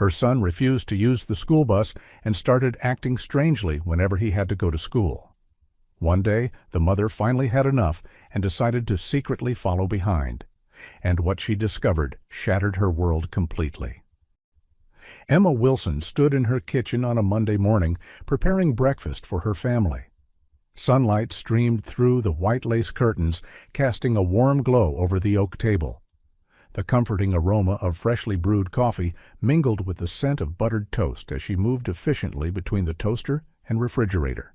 Her son refused to use the school bus and started acting strangely whenever he had to go to school. One day, the mother finally had enough and decided to secretly follow behind. And what she discovered shattered her world completely. Emma Wilson stood in her kitchen on a Monday morning preparing breakfast for her family. Sunlight streamed through the white lace curtains, casting a warm glow over the oak table. The comforting aroma of freshly brewed coffee mingled with the scent of buttered toast as she moved efficiently between the toaster and refrigerator.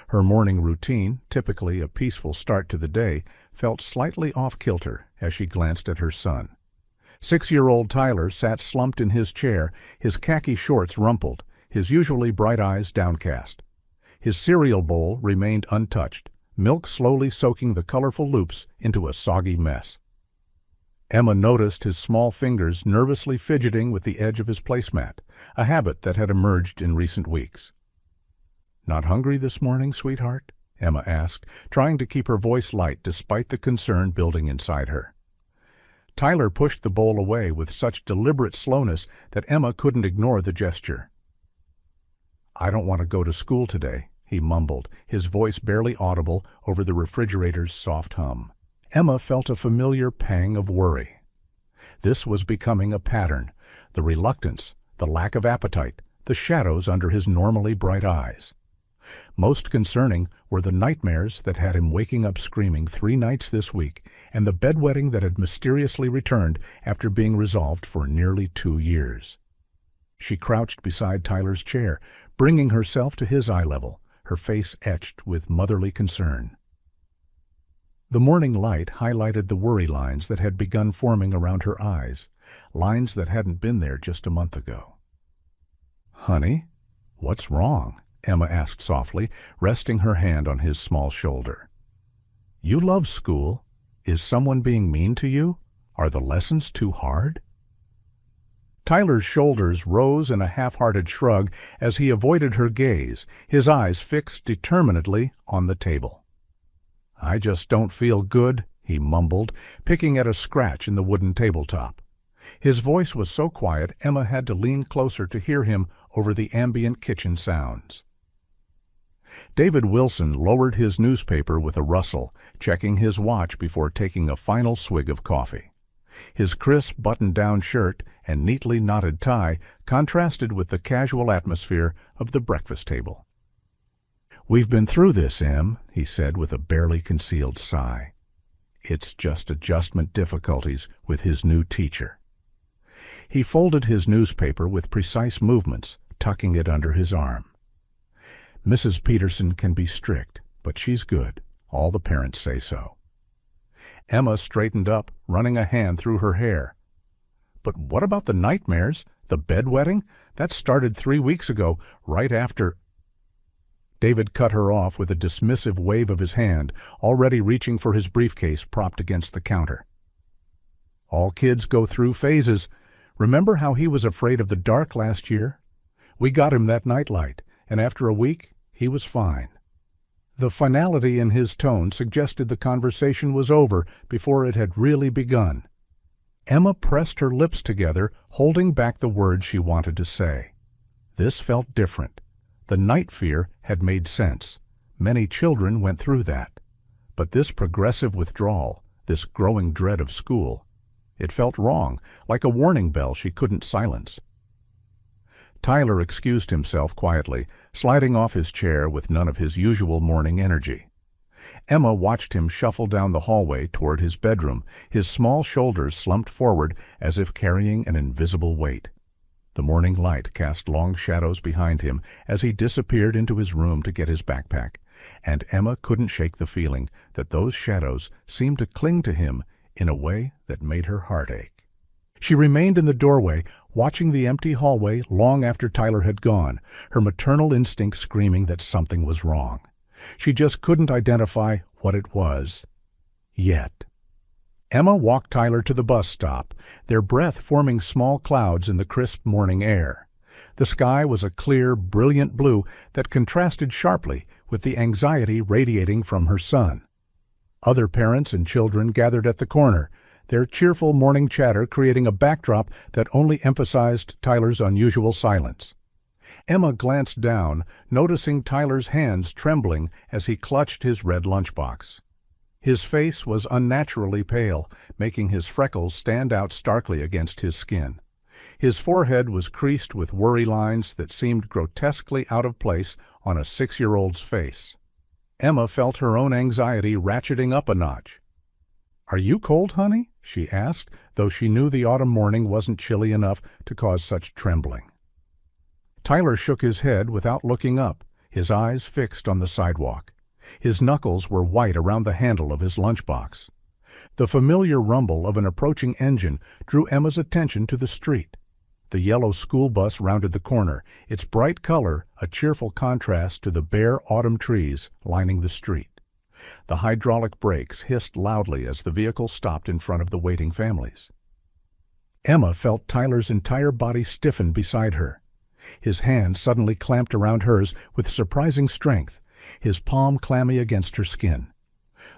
Her morning routine, typically a peaceful start to the day, felt slightly off-kilter as she glanced at her son. 6-year-old Tyler sat slumped in his chair, his khaki shorts rumpled, his usually bright eyes downcast. His cereal bowl remained untouched, milk slowly soaking the colorful loops into a soggy mess. Emma noticed his small fingers nervously fidgeting with the edge of his placemat, a habit that had emerged in recent weeks. "Not hungry this morning, sweetheart?" Emma asked, trying to keep her voice light despite the concern building inside her. Tyler pushed the bowl away with such deliberate slowness that Emma couldn't ignore the gesture. "I don't want to go to school today," he mumbled, his voice barely audible over the refrigerator's soft hum. Emma felt a familiar pang of worry. This was becoming a pattern, the reluctance, the lack of appetite, the shadows under his normally bright eyes. Most concerning were the nightmares that had him waking up screaming 3 nights this week, and the bedwetting that had mysteriously returned after being resolved for nearly 2 years. She crouched beside Tyler's chair, bringing herself to his eye level, her face etched with motherly concern. The morning light highlighted the worry lines that had begun forming around her eyes, lines that hadn't been there just a month ago. "Honey, what's wrong?" Emma asked softly, resting her hand on his small shoulder. "You love school. Is someone being mean to you? Are the lessons too hard?" Tyler's shoulders rose in a half-hearted shrug as he avoided her gaze, his eyes fixed determinedly on the table. "I just don't feel good," he mumbled, picking at a scratch in the wooden tabletop. His voice was so quiet Emma had to lean closer to hear him over the ambient kitchen sounds. David Wilson lowered his newspaper with a rustle, checking his watch before taking a final swig of coffee. His crisp button-down shirt and neatly knotted tie contrasted with the casual atmosphere of the breakfast table. "We've been through this, Em," he said with a barely concealed sigh. "It's just adjustment difficulties with his new teacher." He folded his newspaper with precise movements, tucking it under his arm. "Mrs. Peterson can be strict, but she's good. All the parents say so." Emma straightened up, running a hand through her hair. "But what about the nightmares, the bedwetting? That started 3 weeks ago, right after—" David cut her off with a dismissive wave of his hand, already reaching for his briefcase propped against the counter. "All kids go through phases. Remember how he was afraid of the dark last year? We got him that nightlight, and after a week, he was fine." The finality in his tone suggested the conversation was over before it had really begun. Emma pressed her lips together, holding back the words she wanted to say. This felt different. The night fear had made sense. Many children went through that. But this progressive withdrawal, this growing dread of school, it felt wrong, like a warning bell she couldn't silence. Tyler excused himself quietly, sliding off his chair with none of his usual morning energy. Emma watched him shuffle down the hallway toward his bedroom, his small shoulders slumped forward as if carrying an invisible weight. The morning light cast long shadows behind him as he disappeared into his room to get his backpack, and Emma couldn't shake the feeling that those shadows seemed to cling to him in a way that made her heart ache. She remained in the doorway, watching the empty hallway long after Tyler had gone, her maternal instinct screaming that something was wrong. She just couldn't identify what it was. Yet. Emma walked Tyler to the bus stop, their breath forming small clouds in the crisp morning air. The sky was a clear, brilliant blue that contrasted sharply with the anxiety radiating from her son. Other parents and children gathered at the corner, their cheerful morning chatter creating a backdrop that only emphasized Tyler's unusual silence. Emma glanced down, noticing Tyler's hands trembling as he clutched his red lunchbox. His face was unnaturally pale, making his freckles stand out starkly against his skin. His forehead was creased with worry lines that seemed grotesquely out of place on a 6-year-old's face. Emma felt her own anxiety ratcheting up a notch. "Are you cold, honey?" she asked, though she knew the autumn morning wasn't chilly enough to cause such trembling. Tyler shook his head without looking up, his eyes fixed on the sidewalk. His knuckles were white around the handle of his lunchbox. The familiar rumble of an approaching engine drew Emma's attention to the street. The yellow school bus rounded the corner, its bright color a cheerful contrast to the bare autumn trees lining the street. The hydraulic brakes hissed loudly as the vehicle stopped in front of the waiting families. Emma felt Tyler's entire body stiffen beside her. His hand suddenly clamped around hers with surprising strength, his palm clammy against her skin.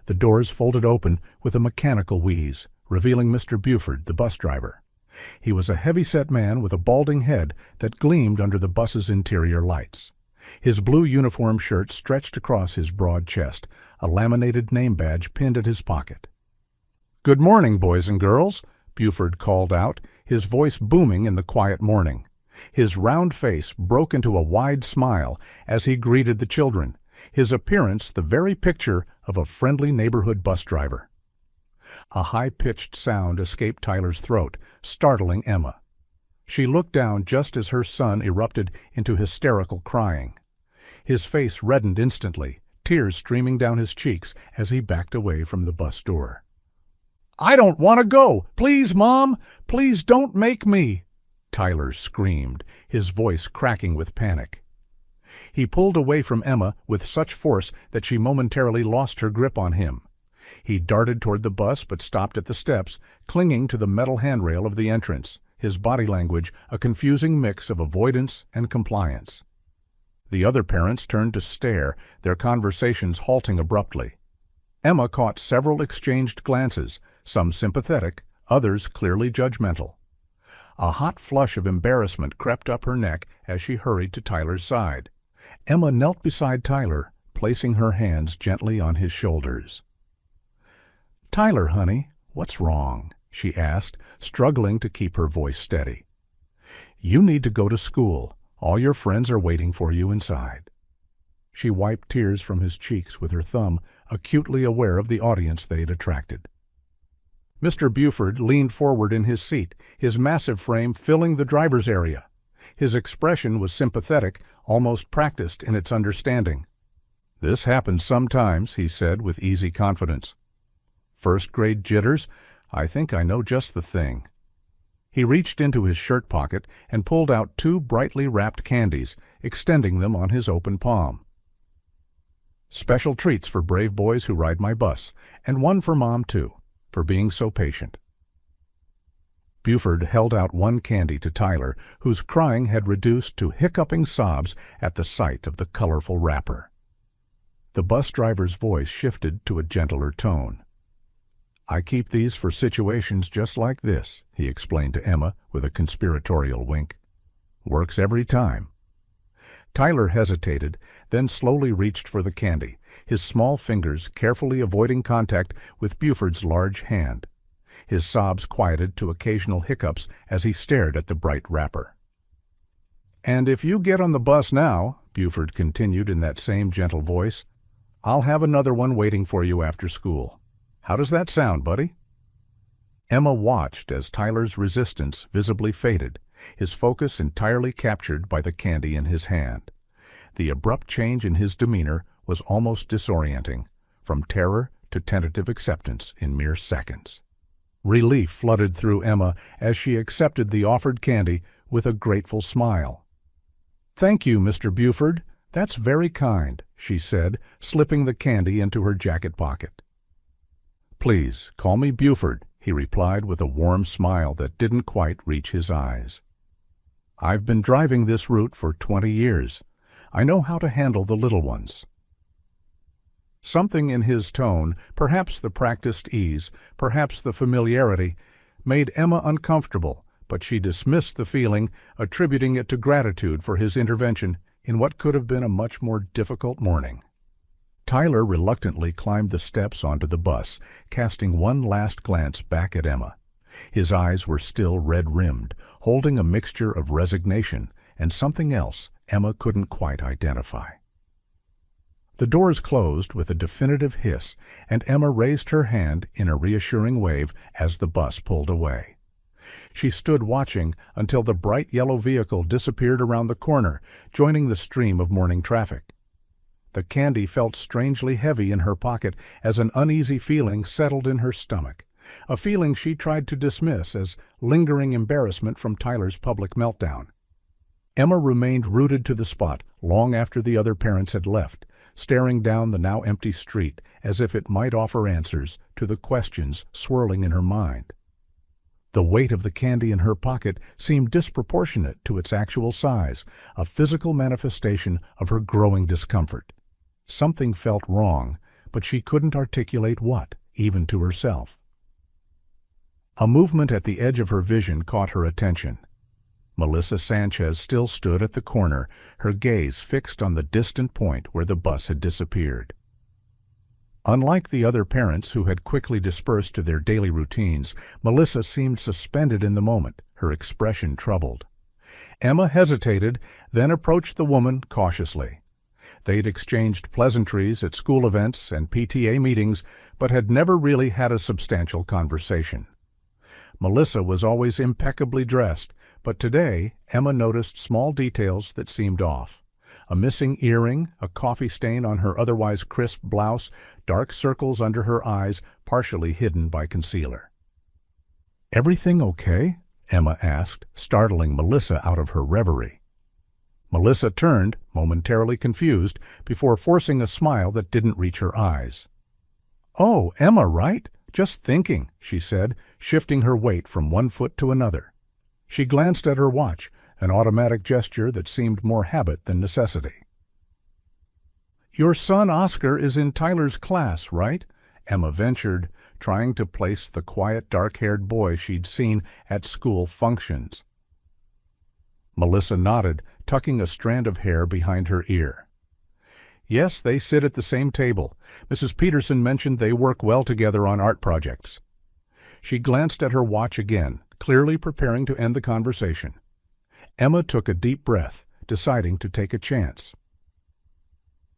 The doors folded open with a mechanical wheeze, revealing Mr. Buford, the bus driver. He was a heavy-set man with a balding head that gleamed under the bus's interior lights. His blue uniform shirt stretched across his broad chest, a laminated name badge pinned at his pocket. "Good morning, boys and girls," Buford called out, his voice booming in the quiet morning. His round face broke into a wide smile as he greeted the children, his appearance the very picture of a friendly neighborhood bus driver. A high-pitched sound escaped Tyler's throat, startling Emma. She looked down just as her son erupted into hysterical crying. His face reddened instantly, tears streaming down his cheeks as he backed away from the bus door. "I don't want to go! Please, Mom! Please don't make me!" Tyler screamed, his voice cracking with panic. He pulled away from Emma with such force that she momentarily lost her grip on him. He darted toward the bus but stopped at the steps, clinging to the metal handrail of the entrance, his body language a confusing mix of avoidance and compliance. The other parents turned to stare, their conversations halting abruptly. Emma caught several exchanged glances, some sympathetic, others clearly judgmental. A hot flush of embarrassment crept up her neck as she hurried to Tyler's side. Emma knelt beside Tyler, placing her hands gently on his shoulders. "Tyler, honey, what's wrong?" she asked, struggling to keep her voice steady. "You need to go to school. All your friends are waiting for you inside." She wiped tears from his cheeks with her thumb, acutely aware of the audience they had attracted. Mr. Buford leaned forward in his seat, his massive frame filling the driver's area. His expression was sympathetic, almost practiced in its understanding. "This happens sometimes," he said with easy confidence. "First-grade jitters? I think I know just the thing." He reached into his shirt pocket and pulled out 2 brightly wrapped candies, extending them on his open palm. "Special treats for brave boys who ride my bus, and one for Mom, too, for being so patient." Buford held out one candy to Tyler, whose crying had reduced to hiccuping sobs at the sight of the colorful wrapper. The bus driver's voice shifted to a gentler tone. "I keep these for situations just like this," he explained to Emma with a conspiratorial wink. "Works every time." Tyler hesitated, then slowly reached for the candy, his small fingers carefully avoiding contact with Buford's large hand. His sobs quieted to occasional hiccups as he stared at the bright wrapper. "And if you get on the bus now," Buford continued in that same gentle voice, "I'll have another one waiting for you after school. How does that sound, buddy?" Emma watched as Tyler's resistance visibly faded, his focus entirely captured by the candy in his hand. The abrupt change in his demeanor was almost disorienting, from terror to tentative acceptance in mere seconds. Relief flooded through Emma as she accepted the offered candy with a grateful smile. "Thank you, Mr. Buford. That's very kind," she said, slipping the candy into her jacket pocket. "Please, call me Buford," he replied with a warm smile that didn't quite reach his eyes. "I've been driving this route for 20 years. I know how to handle the little ones." Something in his tone, perhaps the practiced ease, perhaps the familiarity, made Emma uncomfortable, but she dismissed the feeling, attributing it to gratitude for his intervention in what could have been a much more difficult morning. Tyler reluctantly climbed the steps onto the bus, casting one last glance back at Emma. His eyes were still red-rimmed, holding a mixture of resignation and something else Emma couldn't quite identify. The doors closed with a definitive hiss, and Emma raised her hand in a reassuring wave as the bus pulled away. She stood watching until the bright yellow vehicle disappeared around the corner, joining the stream of morning traffic. The candy felt strangely heavy in her pocket as an uneasy feeling settled in her stomach, a feeling she tried to dismiss as lingering embarrassment from Tyler's public meltdown. Emma remained rooted to the spot long after the other parents had left, staring down the now empty street as if it might offer answers to the questions swirling in her mind. The weight of the candy in her pocket seemed disproportionate to its actual size, a physical manifestation of her growing discomfort. Something felt wrong, but she couldn't articulate what, even to herself. A movement at the edge of her vision caught her attention. Melissa Sanchez still stood at the corner, her gaze fixed on the distant point where the bus had disappeared. Unlike the other parents who had quickly dispersed to their daily routines, Melissa seemed suspended in the moment, her expression troubled. Emma hesitated, then approached the woman cautiously. They'd exchanged pleasantries at school events and PTA meetings, but had never really had a substantial conversation. Melissa was always impeccably dressed, but today Emma noticed small details that seemed off. A missing earring, a coffee stain on her otherwise crisp blouse, dark circles under her eyes, partially hidden by concealer. "Everything okay?" Emma asked, startling Melissa out of her reverie. Melissa turned, momentarily confused, before forcing a smile that didn't reach her eyes. "Oh, Emma, right? Just thinking," she said, shifting her weight from one foot to another. She glanced at her watch, an automatic gesture that seemed more habit than necessity. "Your son Oscar is in Tyler's class, right?" Emma ventured, trying to place the quiet, dark-haired boy she'd seen at school functions. Melissa nodded, tucking a strand of hair behind her ear. "Yes, they sit at the same table. Mrs. Peterson mentioned they work well together on art projects." She glanced at her watch again, clearly preparing to end the conversation. Emma took a deep breath, deciding to take a chance.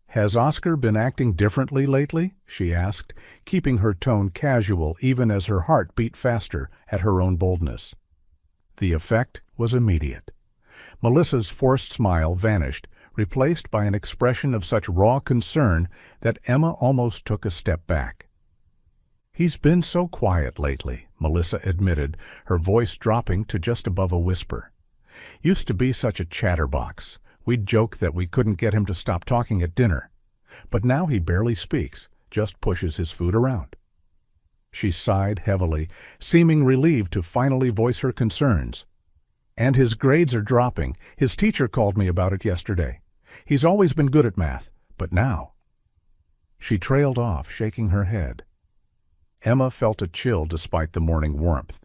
"Has Oscar been acting differently lately?" she asked, keeping her tone casual even as her heart beat faster at her own boldness. The effect was immediate. Melissa's forced smile vanished, replaced by an expression of such raw concern that Emma almost took a step back. "He's been so quiet lately," Melissa admitted, her voice dropping to just above a whisper. "Used to be such a chatterbox. We'd joke that we couldn't get him to stop talking at dinner. But now he barely speaks, just pushes his food around." She sighed heavily, seeming relieved to finally voice her concerns. "And his grades are dropping. His teacher called me about it yesterday. He's always been good at math, but now—" She trailed off, shaking her head. Emma felt a chill despite the morning warmth.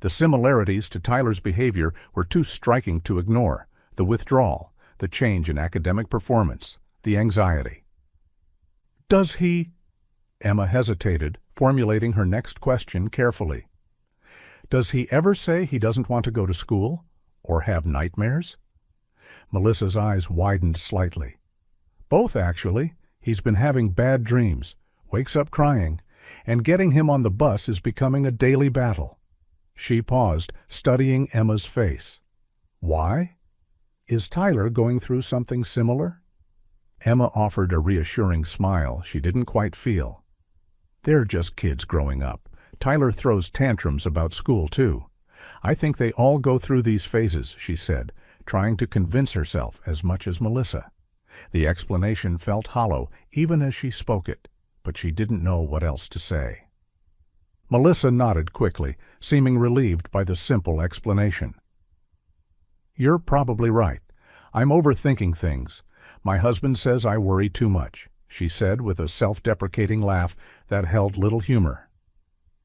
The similarities to Tyler's behavior were too striking to ignore: the withdrawal, the change in academic performance, the anxiety. "Does he—" Emma hesitated, formulating her next question carefully. "Does he ever say he doesn't want to go to school? Or have nightmares?" Melissa's eyes widened slightly. "Both, actually. He's been having bad dreams, wakes up crying, and getting him on the bus is becoming a daily battle." She paused, studying Emma's face. "Why? Is Tyler going through something similar?" Emma offered a reassuring smile she didn't quite feel. "They're just kids growing up. Tyler throws tantrums about school, too. I think they all go through these phases," she said, trying to convince herself as much as Melissa. The explanation felt hollow even as she spoke it, but she didn't know what else to say. Melissa nodded quickly, seeming relieved by the simple explanation. "You're probably right. I'm overthinking things. My husband says I worry too much. she said with a self-deprecating laugh that held little humor.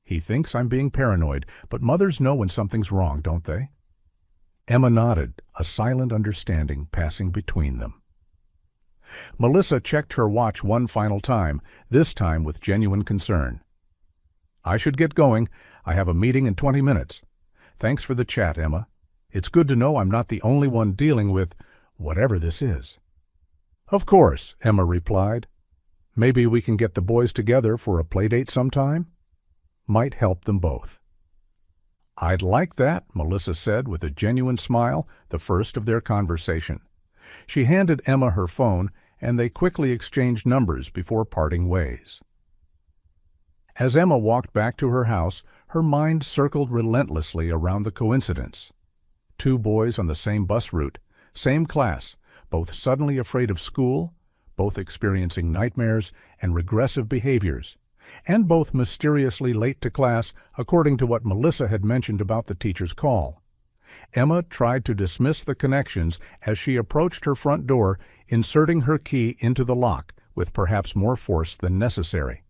He thinks I'm being paranoid, but mothers know when something's wrong, don't they? Emma nodded, a silent understanding passing between them. Melissa checked her watch one final time, this time with genuine concern. I should get going. I have a meeting in 20 minutes. Thanks for the chat, Emma. It's good to know I'm not the only one dealing with whatever this is. Of course, Emma replied. Maybe we can get the boys together for a playdate sometime? Might help them both. I'd like that, Melissa said with a genuine smile, the first of their conversation. She handed Emma her phone, and they quickly exchanged numbers before parting ways. As Emma walked back to her house, her mind circled relentlessly around the coincidence. 2 boys on the same bus route, same class, both suddenly afraid of school, both experiencing nightmares and regressive behaviors, and both mysteriously late to class according to what Melissa had mentioned about the teacher's call. Emma tried to dismiss the connections as she approached her front door, inserting her key into the lock with perhaps more force than necessary.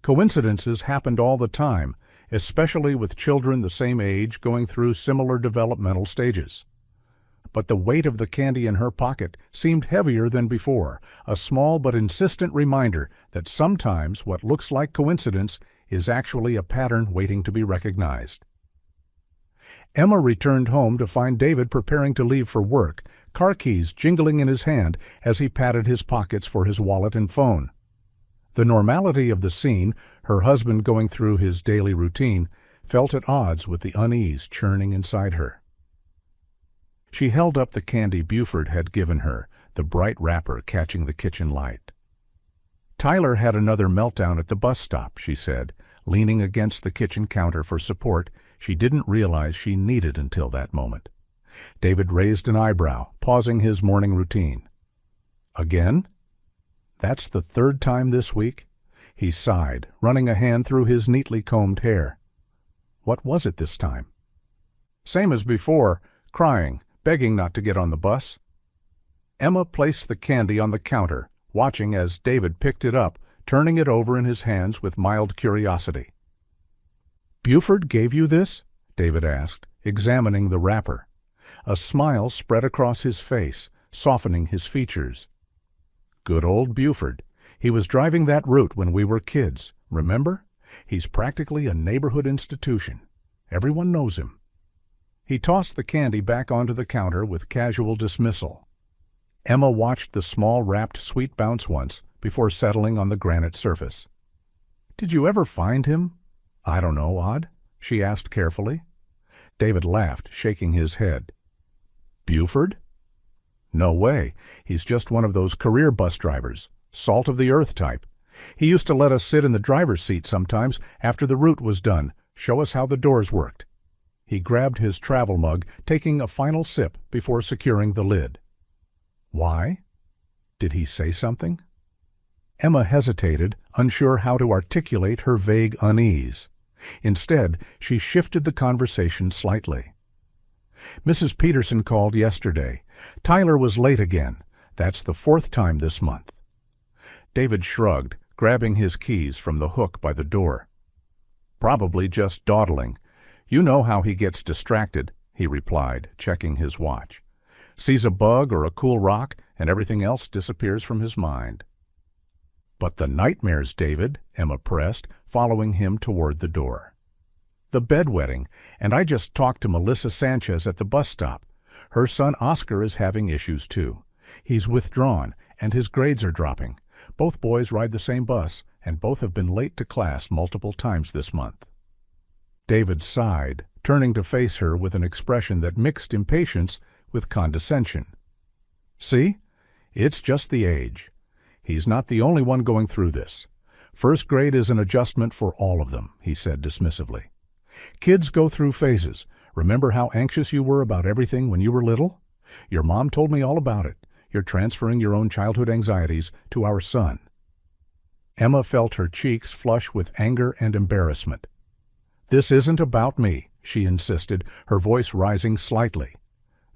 Coincidences happened all the time, especially with children the same age going through similar developmental stages. But the weight of the candy in her pocket seemed heavier than before, a small but insistent reminder that sometimes what looks like coincidence is actually a pattern waiting to be recognized. Emma returned home to find David preparing to leave for work, car keys jingling in his hand as he patted his pockets for his wallet and phone. The normality of the scene, her husband going through his daily routine, felt at odds with the unease churning inside her. She held up the candy Buford had given her, the bright wrapper catching the kitchen light. Tyler had another meltdown at the bus stop, she said, leaning against the kitchen counter for support she didn't realize she needed until that moment. David raised an eyebrow, pausing his morning routine. Again? That's the 3rd time this week? He sighed, running a hand through his neatly combed hair. What was it this time? Same as before, crying, begging not to get on the bus. Emma placed the candy on the counter, watching as David picked it up, turning it over in his hands with mild curiosity. Buford gave you this? David asked, examining the wrapper. A smile spread across his face, softening his features. Good old Buford. He was driving that route when we were kids, remember? He's practically a neighborhood institution. Everyone knows him. He tossed the candy back onto the counter with casual dismissal. Emma watched the small wrapped sweet bounce once before settling on the granite surface. Did you ever find him? I don't know, Odd, she asked carefully. David laughed, shaking his head. Buford? No way. He's just one of those career bus drivers, salt-of-the-earth type. He used to let us sit in the driver's seat sometimes after the route was done, show us how the doors worked. He grabbed his travel mug, taking a final sip before securing the lid. Why? Did he say something? Emma hesitated, unsure how to articulate her vague unease. Instead, she shifted the conversation slightly. Mrs. Peterson called yesterday. Tyler was late again. That's the 4th time this month. David shrugged, grabbing his keys from the hook by the door. Probably just dawdling. You know how he gets distracted, he replied, checking his watch. Sees a bug or a cool rock, and everything else disappears from his mind. But the nightmares, David, Emma pressed, following him toward the door. The bedwetting, and I just talked to Melissa Sanchez at the bus stop. Her son Oscar is having issues too. He's withdrawn, and his grades are dropping. Both boys ride the same bus, and both have been late to class multiple times this month. David sighed, turning to face her with an expression that mixed impatience with condescension. See? It's just the age. He's not the only one going through this. 1st grade is an adjustment for all of them, he said dismissively. Kids go through phases. Remember how anxious you were about everything when you were little? Your mom told me all about it. You're transferring your own childhood anxieties to our son. Emma felt her cheeks flush with anger and embarrassment. This isn't about me, she insisted, her voice rising slightly.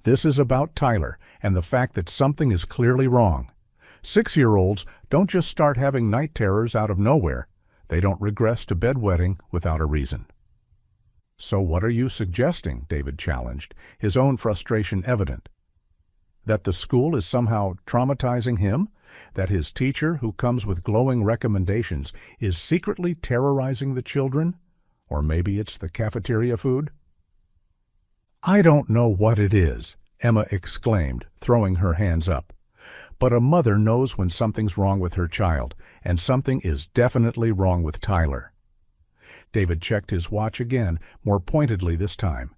This is about Tyler and the fact that something is clearly wrong. 6-year-olds don't just start having night terrors out of nowhere. They don't regress to bedwetting without a reason. "So what are you suggesting?" David challenged, his own frustration evident. That the school is somehow traumatizing him? That his teacher, who comes with glowing recommendations, is secretly terrorizing the children? Or maybe it's the cafeteria food? "I don't know what it is," Emma exclaimed, throwing her hands up. But a mother knows when something's wrong with her child, and something is definitely wrong with Tyler. David checked his watch again, more pointedly this time.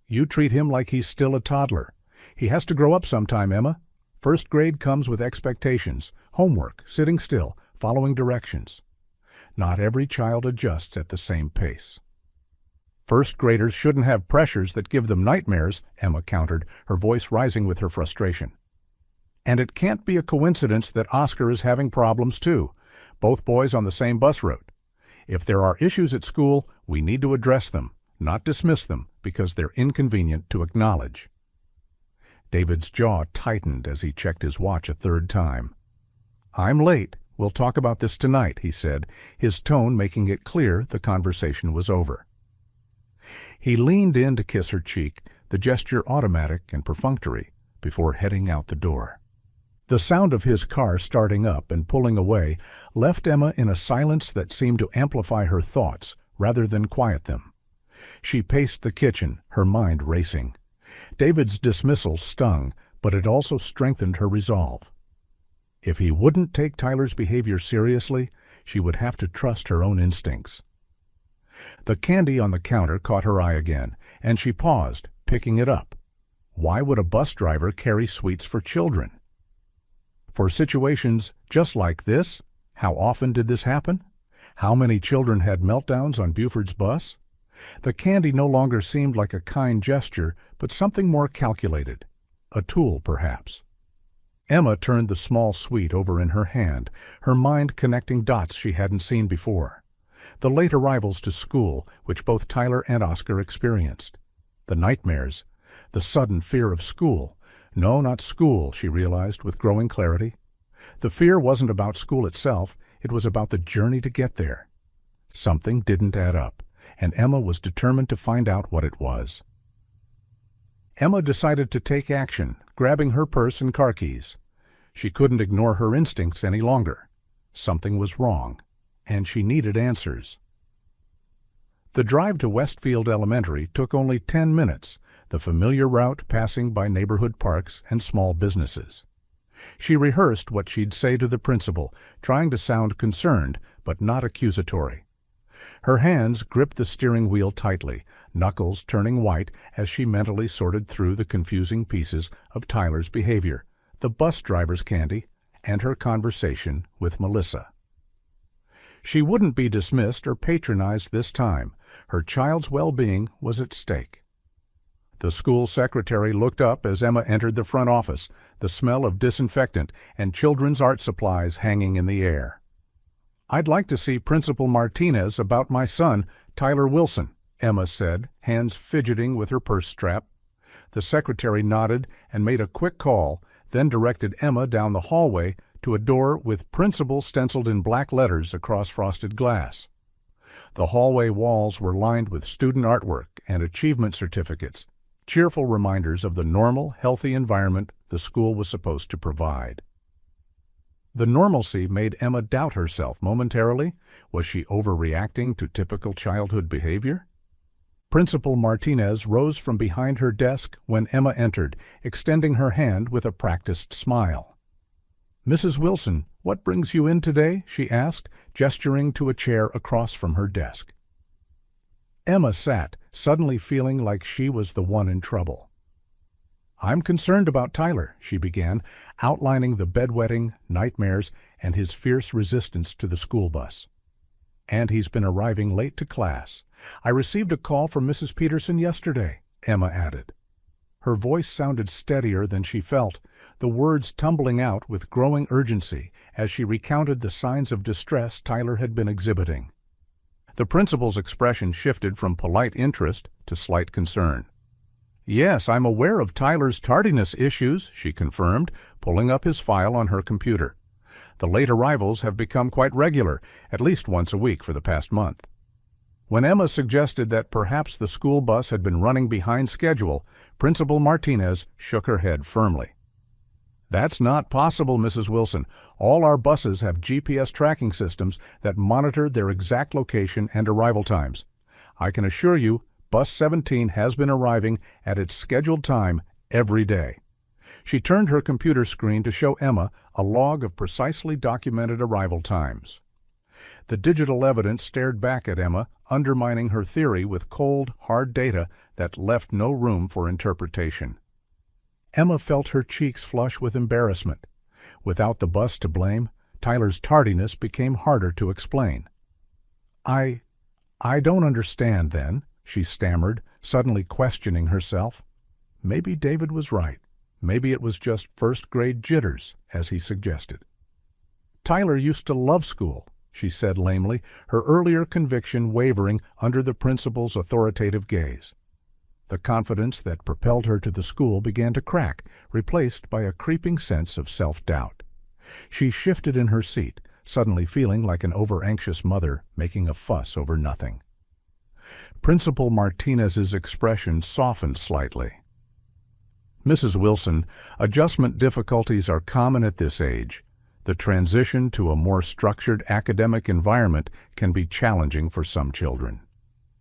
"You treat him like he's still a toddler. He has to grow up sometime, Emma. First grade comes with expectations, homework, sitting still, following directions. Not every child adjusts at the same pace." "First graders shouldn't have pressures that give them nightmares," Emma countered, her voice rising with her frustration. "And it can't be a coincidence that Oscar is having problems too, both boys on the same bus route. If there are issues at school, we need to address them, not dismiss them because they're inconvenient to acknowledge." David's jaw tightened as he checked his watch a third time. "I'm late. We'll talk about this tonight," he said, his tone making it clear the conversation was over. He leaned in to kiss her cheek, the gesture automatic and perfunctory, before heading out the door. The sound of his car starting up and pulling away left Emma in a silence that seemed to amplify her thoughts rather than quiet them. She paced the kitchen, her mind racing. David's dismissal stung, but it also strengthened her resolve. If he wouldn't take Tyler's behavior seriously, she would have to trust her own instincts. The candy on the counter caught her eye again, and she paused, picking it up. Why would a bus driver carry sweets for children? For situations just like this, how often did this happen? How many children had meltdowns on Buford's bus? The candy no longer seemed like a kind gesture, but something more calculated. A tool, perhaps. Emma turned the small sweet over in her hand, her mind connecting dots she hadn't seen before. The late arrivals to school, which both Tyler and Oscar experienced. The nightmares. The sudden fear of school. No, not school, she realized with growing clarity. The fear wasn't about school itself, it was about the journey to get there. Something didn't add up, and Emma was determined to find out what it was. Emma decided to take action, grabbing her purse and car keys. She couldn't ignore her instincts any longer. Something was wrong, and she needed answers. The drive to Westfield Elementary took only 10 minutes, the familiar route passing by neighborhood parks and small businesses. She rehearsed what she'd say to the principal, trying to sound concerned, but not accusatory. Her hands gripped the steering wheel tightly, knuckles turning white as she mentally sorted through the confusing pieces of Tyler's behavior, the bus driver's candy, and her conversation with Melissa. She wouldn't be dismissed or patronized this time. Her child's well-being was at stake. The school secretary looked up as Emma entered the front office, the smell of disinfectant and children's art supplies hanging in the air. "I'd like to see Principal Martinez about my son, Tyler Wilson," Emma said, hands fidgeting with her purse strap. The secretary nodded and made a quick call, then directed Emma down the hallway to a door with Principal stenciled in black letters across frosted glass. The hallway walls were lined with student artwork and achievement certificates, cheerful reminders of the normal, healthy environment the school was supposed to provide. The normalcy made Emma doubt herself momentarily. Was she overreacting to typical childhood behavior? Principal Martinez rose from behind her desk when Emma entered, extending her hand with a practiced smile. "Mrs. Wilson, what brings you in today?" she asked, gesturing to a chair across from her desk. Emma sat, suddenly feeling like she was the one in trouble. "I'm concerned about Tyler," she began, outlining the bedwetting, nightmares, and his fierce resistance to the school bus. "And he's been arriving late to class. I received a call from Mrs. Peterson yesterday," Emma added. Her voice sounded steadier than she felt, the words tumbling out with growing urgency as she recounted the signs of distress Tyler had been exhibiting. The principal's expression shifted from polite interest to slight concern. "Yes, I'm aware of Tyler's tardiness issues," she confirmed, pulling up his file on her computer. "The late arrivals have become quite regular, at least once a week for the past month." When Emma suggested that perhaps the school bus had been running behind schedule, Principal Martinez shook her head firmly. "That's not possible, Mrs. Wilson. All our buses have GPS tracking systems that monitor their exact location and arrival times. I can assure you, Bus 17 has been arriving at its scheduled time every day." She turned her computer screen to show Emma a log of precisely documented arrival times. The digital evidence stared back at Emma, undermining her theory with cold, hard data that left no room for interpretation. Emma felt her cheeks flush with embarrassment. Without the bus to blame, Tyler's tardiness became harder to explain. I don't understand, then," she stammered, suddenly questioning herself. Maybe David was right. Maybe it was just first-grade jitters, as he suggested. "Tyler used to love school," she said lamely, her earlier conviction wavering under the principal's authoritative gaze. The confidence that propelled her to the school began to crack, replaced by a creeping sense of self-doubt. She shifted in her seat, suddenly feeling like an over-anxious mother making a fuss over nothing. Principal Martinez's expression softened slightly. "Mrs. Wilson, adjustment difficulties are common at this age. The transition to a more structured academic environment can be challenging for some children."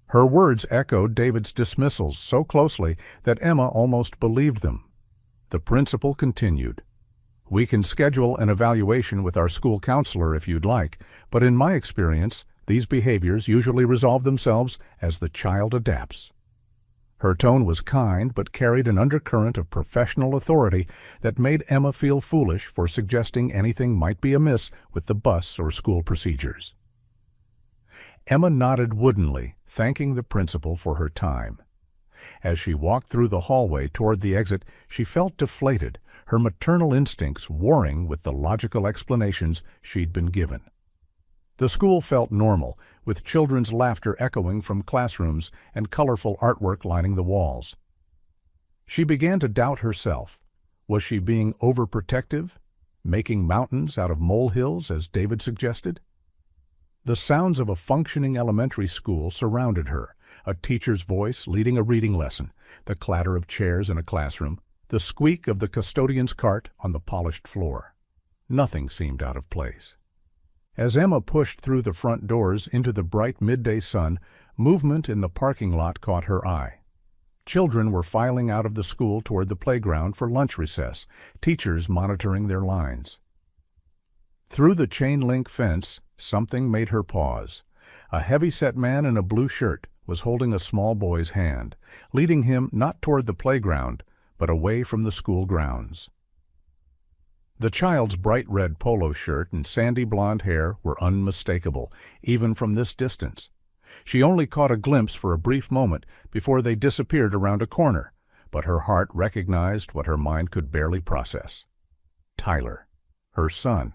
Her words echoed David's dismissals so closely that Emma almost believed them. The principal continued, "We can schedule an evaluation with our school counselor if you'd like, but in my experience, these behaviors usually resolve themselves as the child adapts." Her tone was kind, but carried an undercurrent of professional authority that made Emma feel foolish for suggesting anything might be amiss with the bus or school procedures. Emma nodded woodenly, thanking the principal for her time. As she walked through the hallway toward the exit, she felt deflated, her maternal instincts warring with the logical explanations she'd been given. The school felt normal, with children's laughter echoing from classrooms and colorful artwork lining the walls. She began to doubt herself. Was she being overprotective, making mountains out of molehills, as David suggested? The sounds of a functioning elementary school surrounded her, a teacher's voice leading a reading lesson, the clatter of chairs in a classroom, the squeak of the custodian's cart on the polished floor. Nothing seemed out of place. As Emma pushed through the front doors into the bright midday sun, movement in the parking lot caught her eye. Children were filing out of the school toward the playground for lunch recess, teachers monitoring their lines. Through the chain-link fence, something made her pause. A heavy-set man in a blue shirt was holding a small boy's hand, leading him not toward the playground, but away from the school grounds. The child's bright red polo shirt and sandy blonde hair were unmistakable, even from this distance. She only caught a glimpse for a brief moment before they disappeared around a corner, but her heart recognized what her mind could barely process. Tyler, her son.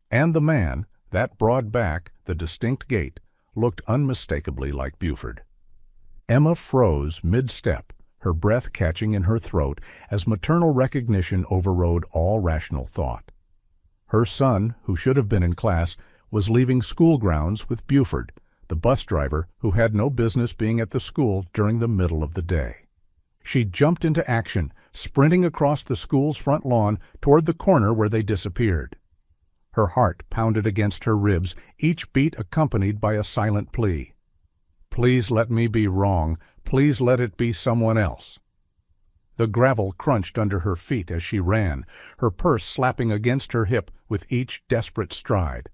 And the man, that broad back, the distinct gait, looked unmistakably like Buford. Emma froze mid-step, her breath catching in her throat as maternal recognition overrode all rational thought. Her son, who should have been in class, was leaving school grounds with Buford, the bus driver who had no business being at the school during the middle of the day. She jumped into action, sprinting across the school's front lawn toward the corner where they disappeared. Her heart pounded against her ribs, each beat accompanied by a silent plea. "Please let me be wrong. Please let it be someone else." The gravel crunched under her feet as she ran, her purse slapping against her hip with each desperate stride.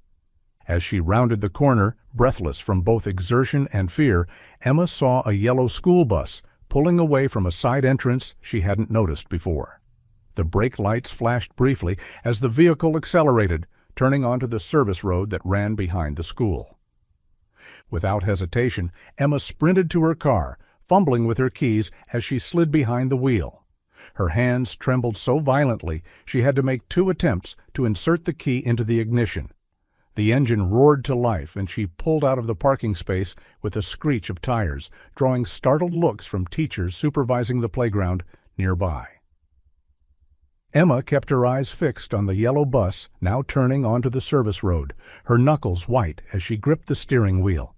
As she rounded the corner, breathless from both exertion and fear, Emma saw a yellow school bus pulling away from a side entrance she hadn't noticed before. The brake lights flashed briefly as the vehicle accelerated, turning onto the service road that ran behind the school. Without hesitation, Emma sprinted to her car, fumbling with her keys as she slid behind the wheel. Her hands trembled so violently she had to make 2 attempts to insert the key into the ignition. The engine roared to life, and she pulled out of the parking space with a screech of tires, drawing startled looks from teachers supervising the playground nearby. Emma kept her eyes fixed on the yellow bus now turning onto the service road, her knuckles white as she gripped the steering wheel.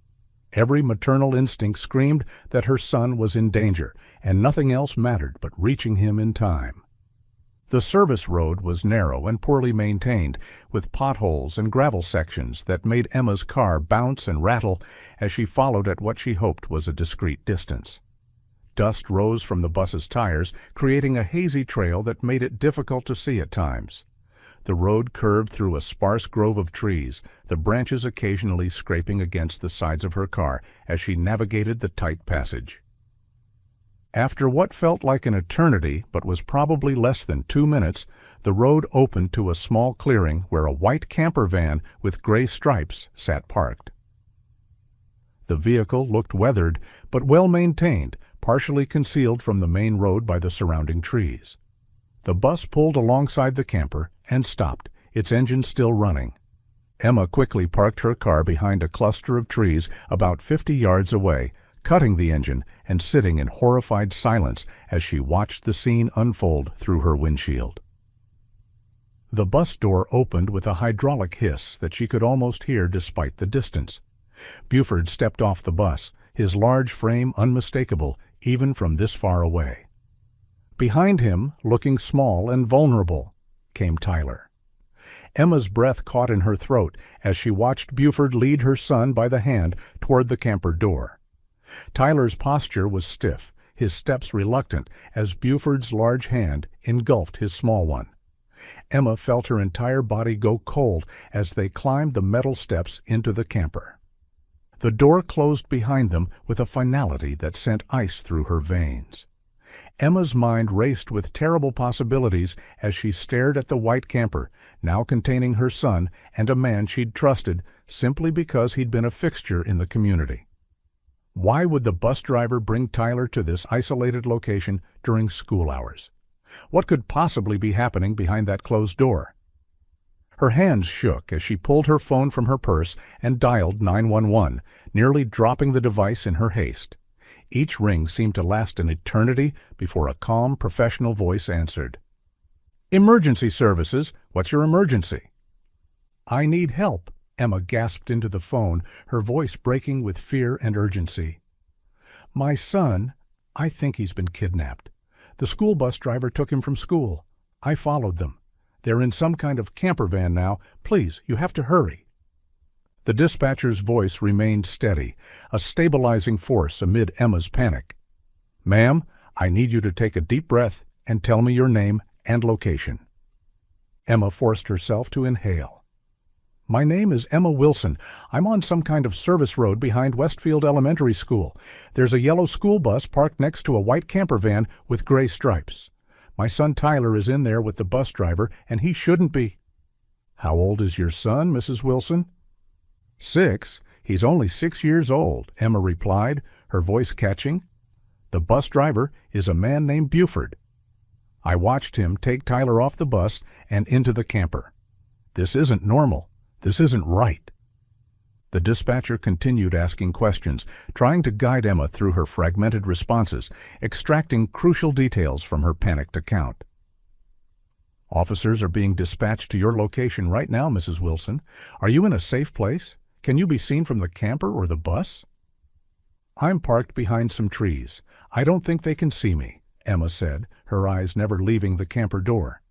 Every maternal instinct screamed that her son was in danger, and nothing else mattered but reaching him in time. The service road was narrow and poorly maintained, with potholes and gravel sections that made Emma's car bounce and rattle as she followed at what she hoped was a discreet distance. Dust rose from the bus's tires, creating a hazy trail that made it difficult to see at times. The road curved through a sparse grove of trees, the branches occasionally scraping against the sides of her car as she navigated the tight passage. After what felt like an eternity but was probably less than 2 minutes, the road opened to a small clearing where a white camper van with gray stripes sat parked. The vehicle looked weathered but well-maintained, partially concealed from the main road by the surrounding trees. The bus pulled alongside the camper and stopped, its engine still running. Emma quickly parked her car behind a cluster of trees about 50 yards away, cutting the engine and sitting in horrified silence as she watched the scene unfold through her windshield. The bus door opened with a hydraulic hiss that she could almost hear despite the distance. Buford stepped off the bus, his large frame unmistakable even from this far away. Behind him, looking small and vulnerable, came Tyler. Emma's breath caught in her throat as she watched Buford lead her son by the hand toward the camper door. Tyler's posture was stiff, his steps reluctant, as Buford's large hand engulfed his small one. Emma felt her entire body go cold as they climbed the metal steps into the camper. The door closed behind them with a finality that sent ice through her veins. Emma's mind raced with terrible possibilities as she stared at the white camper, now containing her son and a man she'd trusted simply because he'd been a fixture in the community. Why would the bus driver bring Tyler to this isolated location during school hours? What could possibly be happening behind that closed door? Her hands shook as she pulled her phone from her purse and dialed 911, nearly dropping the device in her haste. Each ring seemed to last an eternity before a calm, professional voice answered. "Emergency services. What's your emergency?" "I need help," Emma gasped into the phone, her voice breaking with fear and urgency. "My son, I think he's been kidnapped. The school bus driver took him from school. I followed them. They're in some kind of camper van now. Please, you have to hurry." The dispatcher's voice remained steady, a stabilizing force amid Emma's panic. "Ma'am, I need you to take a deep breath and tell me your name and location." Emma forced herself to inhale. "My name is Emma Wilson. I'm on some kind of service road behind Westfield Elementary School. There's a yellow school bus parked next to a white camper van with gray stripes. My son Tyler is in there with the bus driver, and he shouldn't be." "How old is your son, Mrs. Wilson?" "6. He's only 6 years old," Emma replied, her voice catching. "The bus driver is a man named Buford. I watched him take Tyler off the bus and into the camper. This isn't normal. This isn't right." The dispatcher continued asking questions, trying to guide Emma through her fragmented responses, extracting crucial details from her panicked account. "Officers are being dispatched to your location right now, Mrs. Wilson. Are you in a safe place? Can you be seen from the camper or the bus?" "I'm parked behind some trees. I don't think they can see me," Emma said, her eyes never leaving the camper door.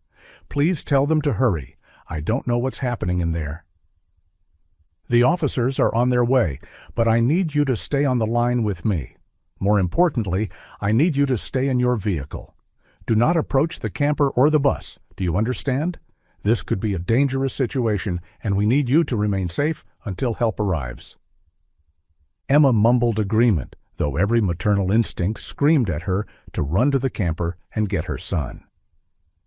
"Please tell them to hurry. I don't know what's happening in there." "The officers are on their way, but I need you to stay on the line with me. More importantly, I need you to stay in your vehicle. Do not approach the camper or the bus. Do you understand? This could be a dangerous situation, and we need you to remain safe until help arrives." Emma mumbled agreement, though every maternal instinct screamed at her to run to the camper and get her son.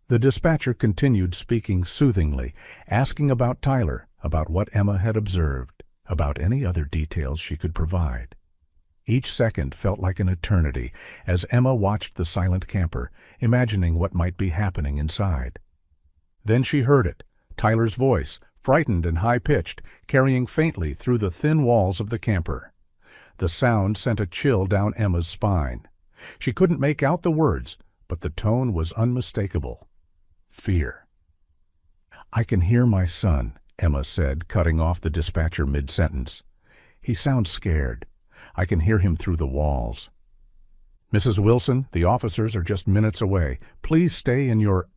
The dispatcher continued speaking soothingly, asking about Tyler, about what Emma had observed, about any other details she could provide. Each second felt like an eternity as Emma watched the silent camper, imagining what might be happening inside. Then she heard it, Tyler's voice, frightened and high-pitched, carrying faintly through the thin walls of the camper. The sound sent a chill down Emma's spine. She couldn't make out the words, but the tone was unmistakable. Fear. "I can hear my son," Emma said, cutting off the dispatcher mid-sentence. "He sounds scared. I can hear him through the walls." "Mrs. Wilson, the officers are just minutes away. Please stay in your—"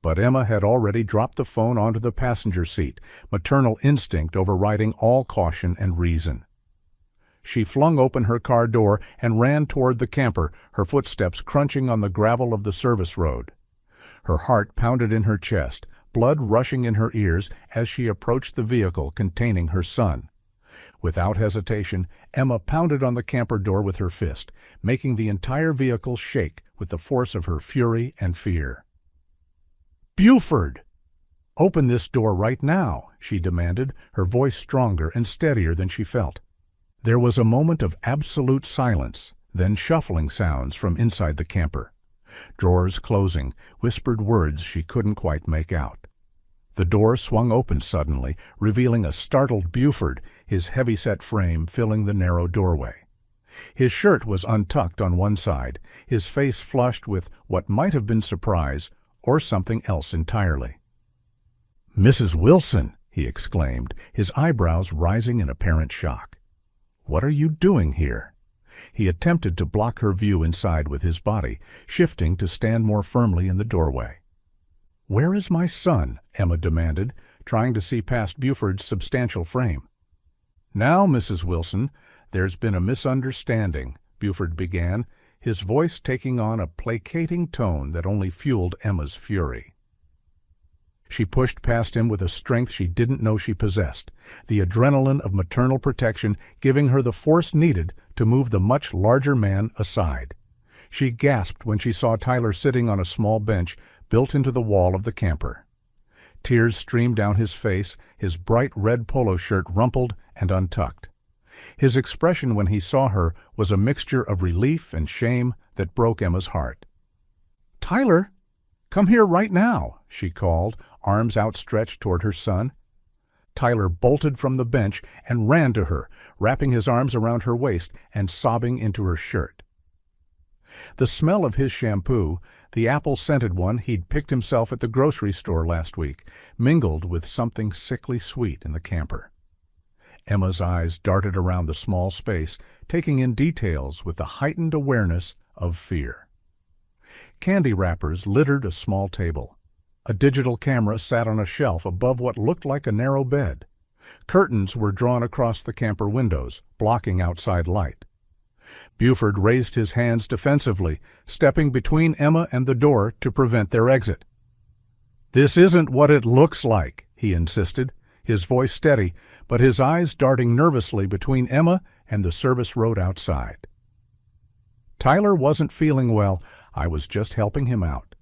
But Emma had already dropped the phone onto the passenger seat, maternal instinct overriding all caution and reason. She flung open her car door and ran toward the camper, her footsteps crunching on the gravel of the service road. Her heart pounded in her chest, blood rushing in her ears as she approached the vehicle containing her son. Without hesitation, Emma pounded on the camper door with her fist, making the entire vehicle shake with the force of her fury and fear. "Buford! Open this door right now," she demanded, her voice stronger and steadier than she felt. There was a moment of absolute silence, then shuffling sounds from inside the camper. Drawers closing, whispered words she couldn't quite make out. The door swung open suddenly, revealing a startled Buford, his heavy-set frame filling the narrow doorway. His shirt was untucked on one side, his face flushed with what might have been surprise or something else entirely. "Mrs. Wilson!" he exclaimed, his eyebrows rising in apparent shock. "What are you doing here?" He attempted to block her view inside with his body, shifting to stand more firmly in the doorway. "Where is my son?" Emma demanded, trying to see past Buford's substantial frame. "Now, Mrs. Wilson, there's been a misunderstanding," Buford began, his voice taking on a placating tone that only fueled Emma's fury. She pushed past him with a strength she didn't know she possessed, the adrenaline of maternal protection giving her the force needed to move the much larger man aside. She gasped when she saw Tyler sitting on a small bench built into the wall of the camper. Tears streamed down his face, his bright red polo shirt rumpled and untucked. His expression when he saw her was a mixture of relief and shame that broke Emma's heart. "Tyler, come here right now," she called, arms outstretched toward her son. Tyler bolted from the bench and ran to her, wrapping his arms around her waist and sobbing into her shirt. The smell of his shampoo, the apple-scented one he'd picked himself at the grocery store last week, mingled with something sickly sweet in the camper. Emma's eyes darted around the small space, taking in details with the heightened awareness of fear. Candy wrappers littered a small table. A digital camera sat on a shelf above what looked like a narrow bed. Curtains were drawn across the camper windows, blocking outside light. Buford raised his hands defensively, stepping between Emma and the door to prevent their exit. "This isn't what it looks like," he insisted, his voice steady, but his eyes darting nervously between Emma and the service road outside. "Tyler wasn't feeling well. I was just helping him out.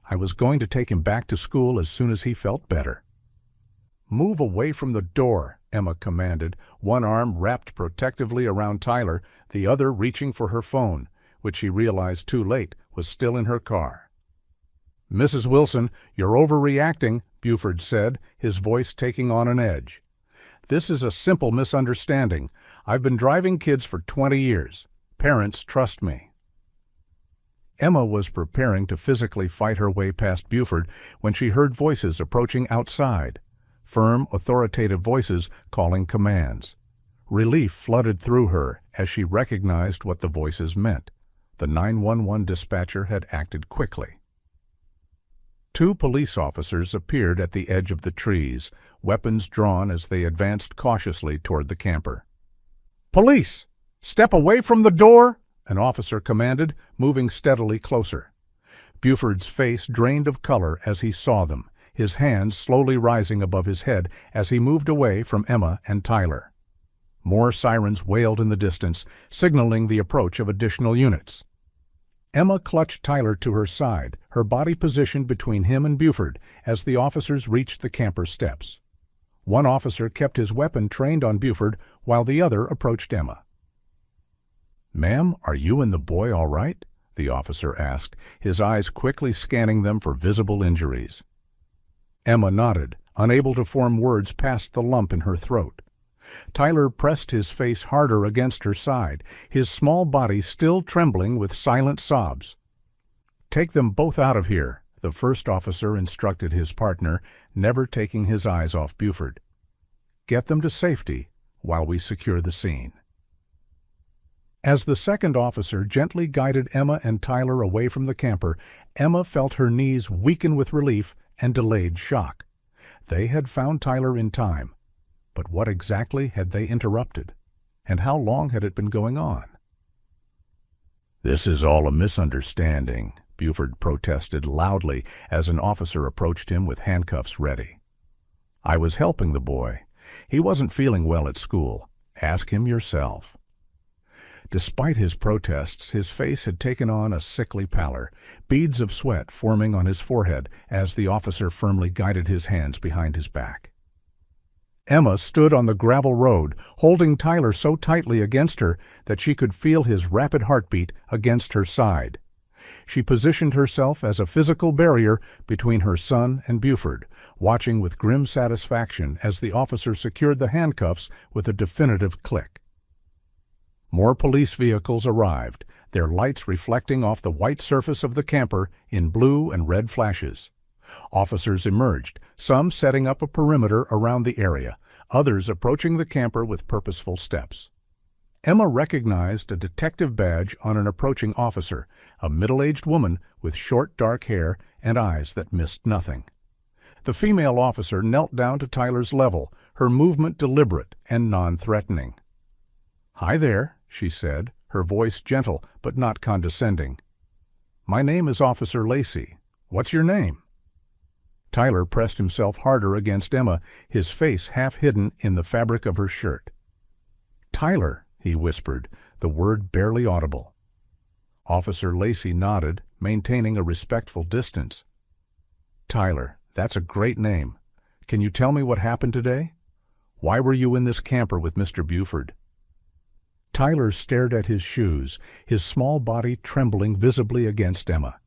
I was going to take him back to school as soon as he felt better." "Move away from the door," Emma commanded, one arm wrapped protectively around Tyler, the other reaching for her phone, which she realized too late was still in her car. "Mrs. Wilson, you're overreacting," Buford said, his voice taking on an edge. "This is a simple misunderstanding. I've been driving kids for 20 years. Parents trust me." Emma was preparing to physically fight her way past Buford when she heard voices approaching outside, firm, authoritative voices calling commands. Relief flooded through her as she recognized what the voices meant. The 911 dispatcher had acted quickly. Two police officers appeared at the edge of the trees, weapons drawn as they advanced cautiously toward the camper. "Police! Step away from the door!" an officer commanded, moving steadily closer. Buford's face drained of color as he saw them, his hands slowly rising above his head as he moved away from Emma and Tyler. More sirens wailed in the distance, signaling the approach of additional units. Emma clutched Tyler to her side, her body positioned between him and Buford as the officers reached the camper steps. One officer kept his weapon trained on Buford while the other approached Emma. "Ma'am, are you and the boy all right?" the officer asked, his eyes quickly scanning them for visible injuries. Emma nodded, unable to form words past the lump in her throat. Tyler pressed his face harder against her side, his small body still trembling with silent sobs. "Take them both out of here," the first officer instructed his partner, never taking his eyes off Buford. "Get them to safety while we secure the scene." As the second officer gently guided Emma and Tyler away from the camper, Emma felt her knees weaken with relief and delayed shock. They had found Tyler in time, but what exactly had they interrupted, and how long had it been going on? "This is all a misunderstanding," Buford protested loudly as an officer approached him with handcuffs ready. "I was helping the boy. He wasn't feeling well at school. Ask him yourself." Despite his protests, his face had taken on a sickly pallor, beads of sweat forming on his forehead as the officer firmly guided his hands behind his back. Emma stood on the gravel road, holding Tyler so tightly against her that she could feel his rapid heartbeat against her side. She positioned herself as a physical barrier between her son and Buford, watching with grim satisfaction as the officer secured the handcuffs with a definitive click. More police vehicles arrived, their lights reflecting off the white surface of the camper in blue and red flashes. Officers emerged, some setting up a perimeter around the area, others approaching the camper with purposeful steps. Emma recognized a detective badge on an approaching officer, a middle-aged woman with short dark hair and eyes that missed nothing. The female officer knelt down to Tyler's level, her movement deliberate and non-threatening. "Hi there," she said, her voice gentle but not condescending. "My name is Officer Lacey. What's your name?" Tyler pressed himself harder against Emma, his face half hidden in the fabric of her shirt. "Tyler," he whispered, the word barely audible. Officer Lacey nodded, maintaining a respectful distance. "Tyler, that's a great name. Can you tell me what happened today? Why were you in this camper with Mr. Buford?" Tyler stared at his shoes, his small body trembling visibly against Emma.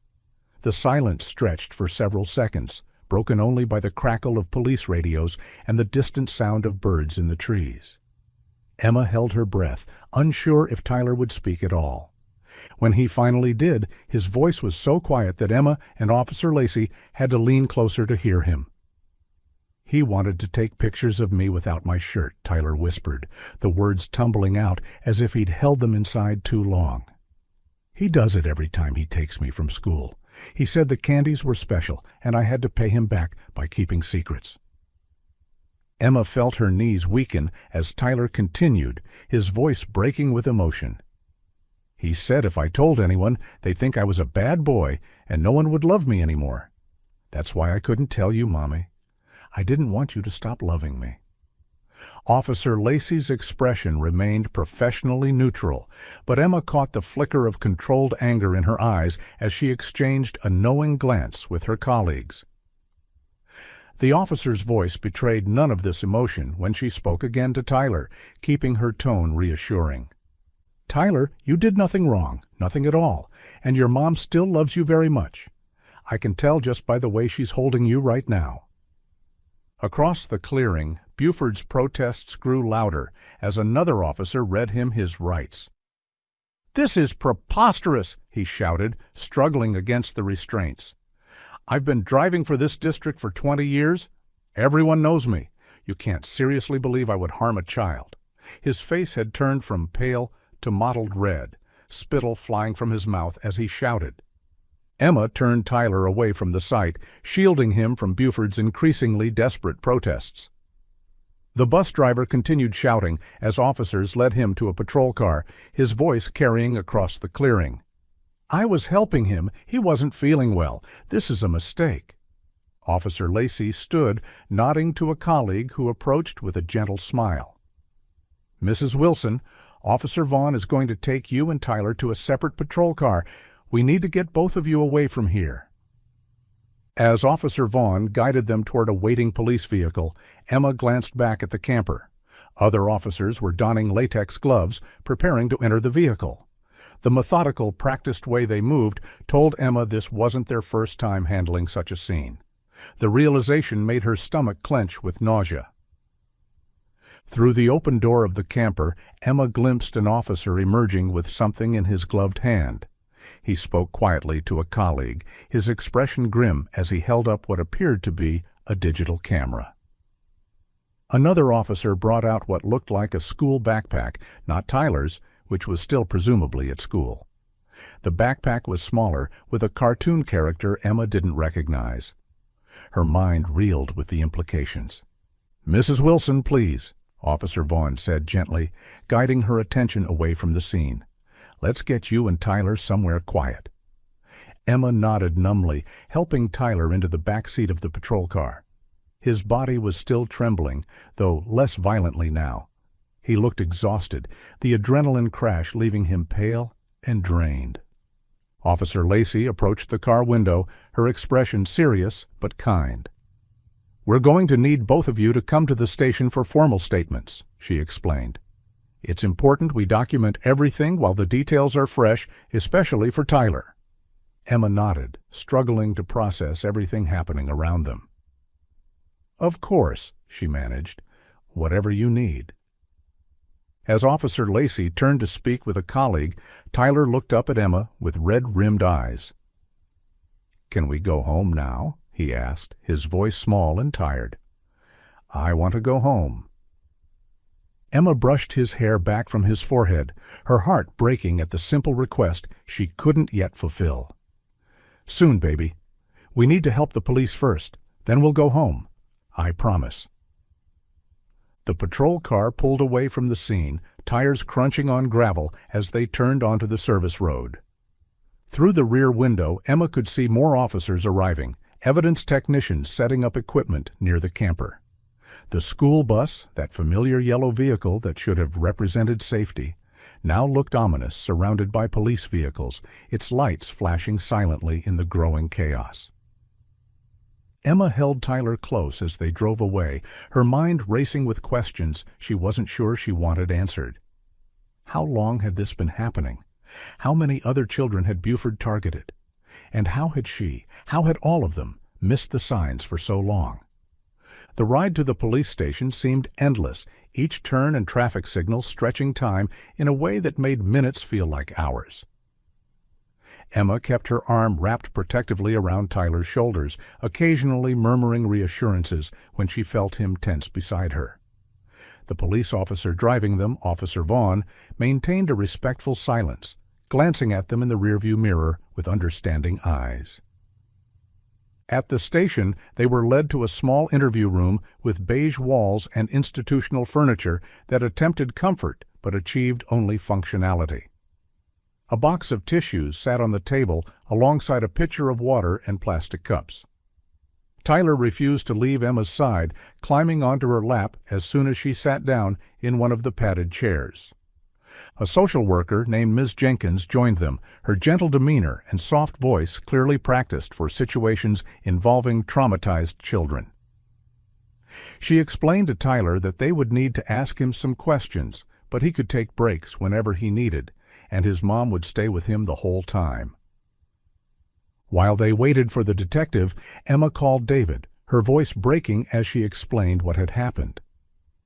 The silence stretched for several seconds, broken only by the crackle of police radios and the distant sound of birds in the trees. Emma held her breath, unsure if Tyler would speak at all. When he finally did, his voice was so quiet that Emma and Officer Lacey had to lean closer to hear him. "He wanted to take pictures of me without my shirt," Tyler whispered, the words tumbling out as if he'd held them inside too long. "He does it every time he takes me from school. He said the candies were special, and I had to pay him back by keeping secrets." Emma felt her knees weaken as Tyler continued, his voice breaking with emotion. "He said if I told anyone, they'd think I was a bad boy and no one would love me anymore. That's why I couldn't tell you, Mommy. I didn't want you to stop loving me." Officer Lacey's expression remained professionally neutral, but Emma caught the flicker of controlled anger in her eyes as she exchanged a knowing glance with her colleagues. The officer's voice betrayed none of this emotion when she spoke again to Tyler, keeping her tone reassuring. "Tyler, you did nothing wrong, nothing at all, and your mom still loves you very much. I can tell just by the way she's holding you right now." Across the clearing, Buford's protests grew louder as another officer read him his rights. "This is preposterous," he shouted, struggling against the restraints. "I've been driving for this district for 20 years. Everyone knows me. You can't seriously believe I would harm a child." His face had turned from pale to mottled red, spittle flying from his mouth as he shouted. Emma turned Tyler away from the sight, shielding him from Buford's increasingly desperate protests. The bus driver continued shouting as officers led him to a patrol car, his voice carrying across the clearing. "I was helping him. He wasn't feeling well. This is a mistake." Officer Lacey stood, nodding to a colleague who approached with a gentle smile. "Mrs. Wilson, Officer Vaughn is going to take you and Tyler to a separate patrol car. We need to get both of you away from here." As Officer Vaughn guided them toward a waiting police vehicle, Emma glanced back at the camper. Other officers were donning latex gloves, preparing to enter the vehicle. The methodical, practiced way they moved told Emma this wasn't their first time handling such a scene. The realization made her stomach clench with nausea. Through the open door of the camper, Emma glimpsed an officer emerging with something in his gloved hand. He spoke quietly to a colleague, his expression grim as he held up what appeared to be a digital camera. Another officer brought out what looked like a school backpack, not Tyler's, which was still presumably at school. The backpack was smaller, with a cartoon character Emma didn't recognize. Her mind reeled with the implications. "Mrs. Wilson, please," Officer Vaughn said gently, guiding her attention away from the scene. "Let's get you and Tyler somewhere quiet." Emma nodded numbly, helping Tyler into the back seat of the patrol car. His body was still trembling, though less violently now. He looked exhausted, the adrenaline crash leaving him pale and drained. Officer Lacey approached the car window, her expression serious but kind. "We're going to need both of you to come to the station for formal statements," she explained. "It's important we document everything while the details are fresh, especially for Tyler." Emma nodded, struggling to process everything happening around them. "Of course," she managed. "Whatever you need." As Officer Lacey turned to speak with a colleague, Tyler looked up at Emma with red-rimmed eyes. "Can we go home now?" he asked, his voice small and tired. "I want to go home." Emma brushed his hair back from his forehead, her heart breaking at the simple request she couldn't yet fulfill. "Soon, baby. We need to help the police first, then we'll go home. I promise." The patrol car pulled away from the scene, tires crunching on gravel as they turned onto the service road. Through the rear window, Emma could see more officers arriving, evidence technicians setting up equipment near the camper. The school bus, that familiar yellow vehicle that should have represented safety, now looked ominous, surrounded by police vehicles, its lights flashing silently in the growing chaos. Emma held Tyler close as they drove away, her mind racing with questions she wasn't sure she wanted answered. How long had this been happening? How many other children had Buford targeted? And how had all of them, missed the signs for so long? The ride to the police station seemed endless, each turn and traffic signal stretching time in a way that made minutes feel like hours. Emma kept her arm wrapped protectively around Tyler's shoulders, occasionally murmuring reassurances when she felt him tense beside her. The police officer driving them, Officer Vaughn, maintained a respectful silence, glancing at them in the rearview mirror with understanding eyes. At the station, they were led to a small interview room with beige walls and institutional furniture that attempted comfort but achieved only functionality. A box of tissues sat on the table alongside a pitcher of water and plastic cups. Tyler refused to leave Emma's side, climbing onto her lap as soon as she sat down in one of the padded chairs. A social worker named Ms. Jenkins joined them, her gentle demeanor and soft voice clearly practiced for situations involving traumatized children. She explained to Tyler that they would need to ask him some questions, but he could take breaks whenever he needed, and his mom would stay with him the whole time. While they waited for the detective, Emma called David, her voice breaking as she explained what had happened.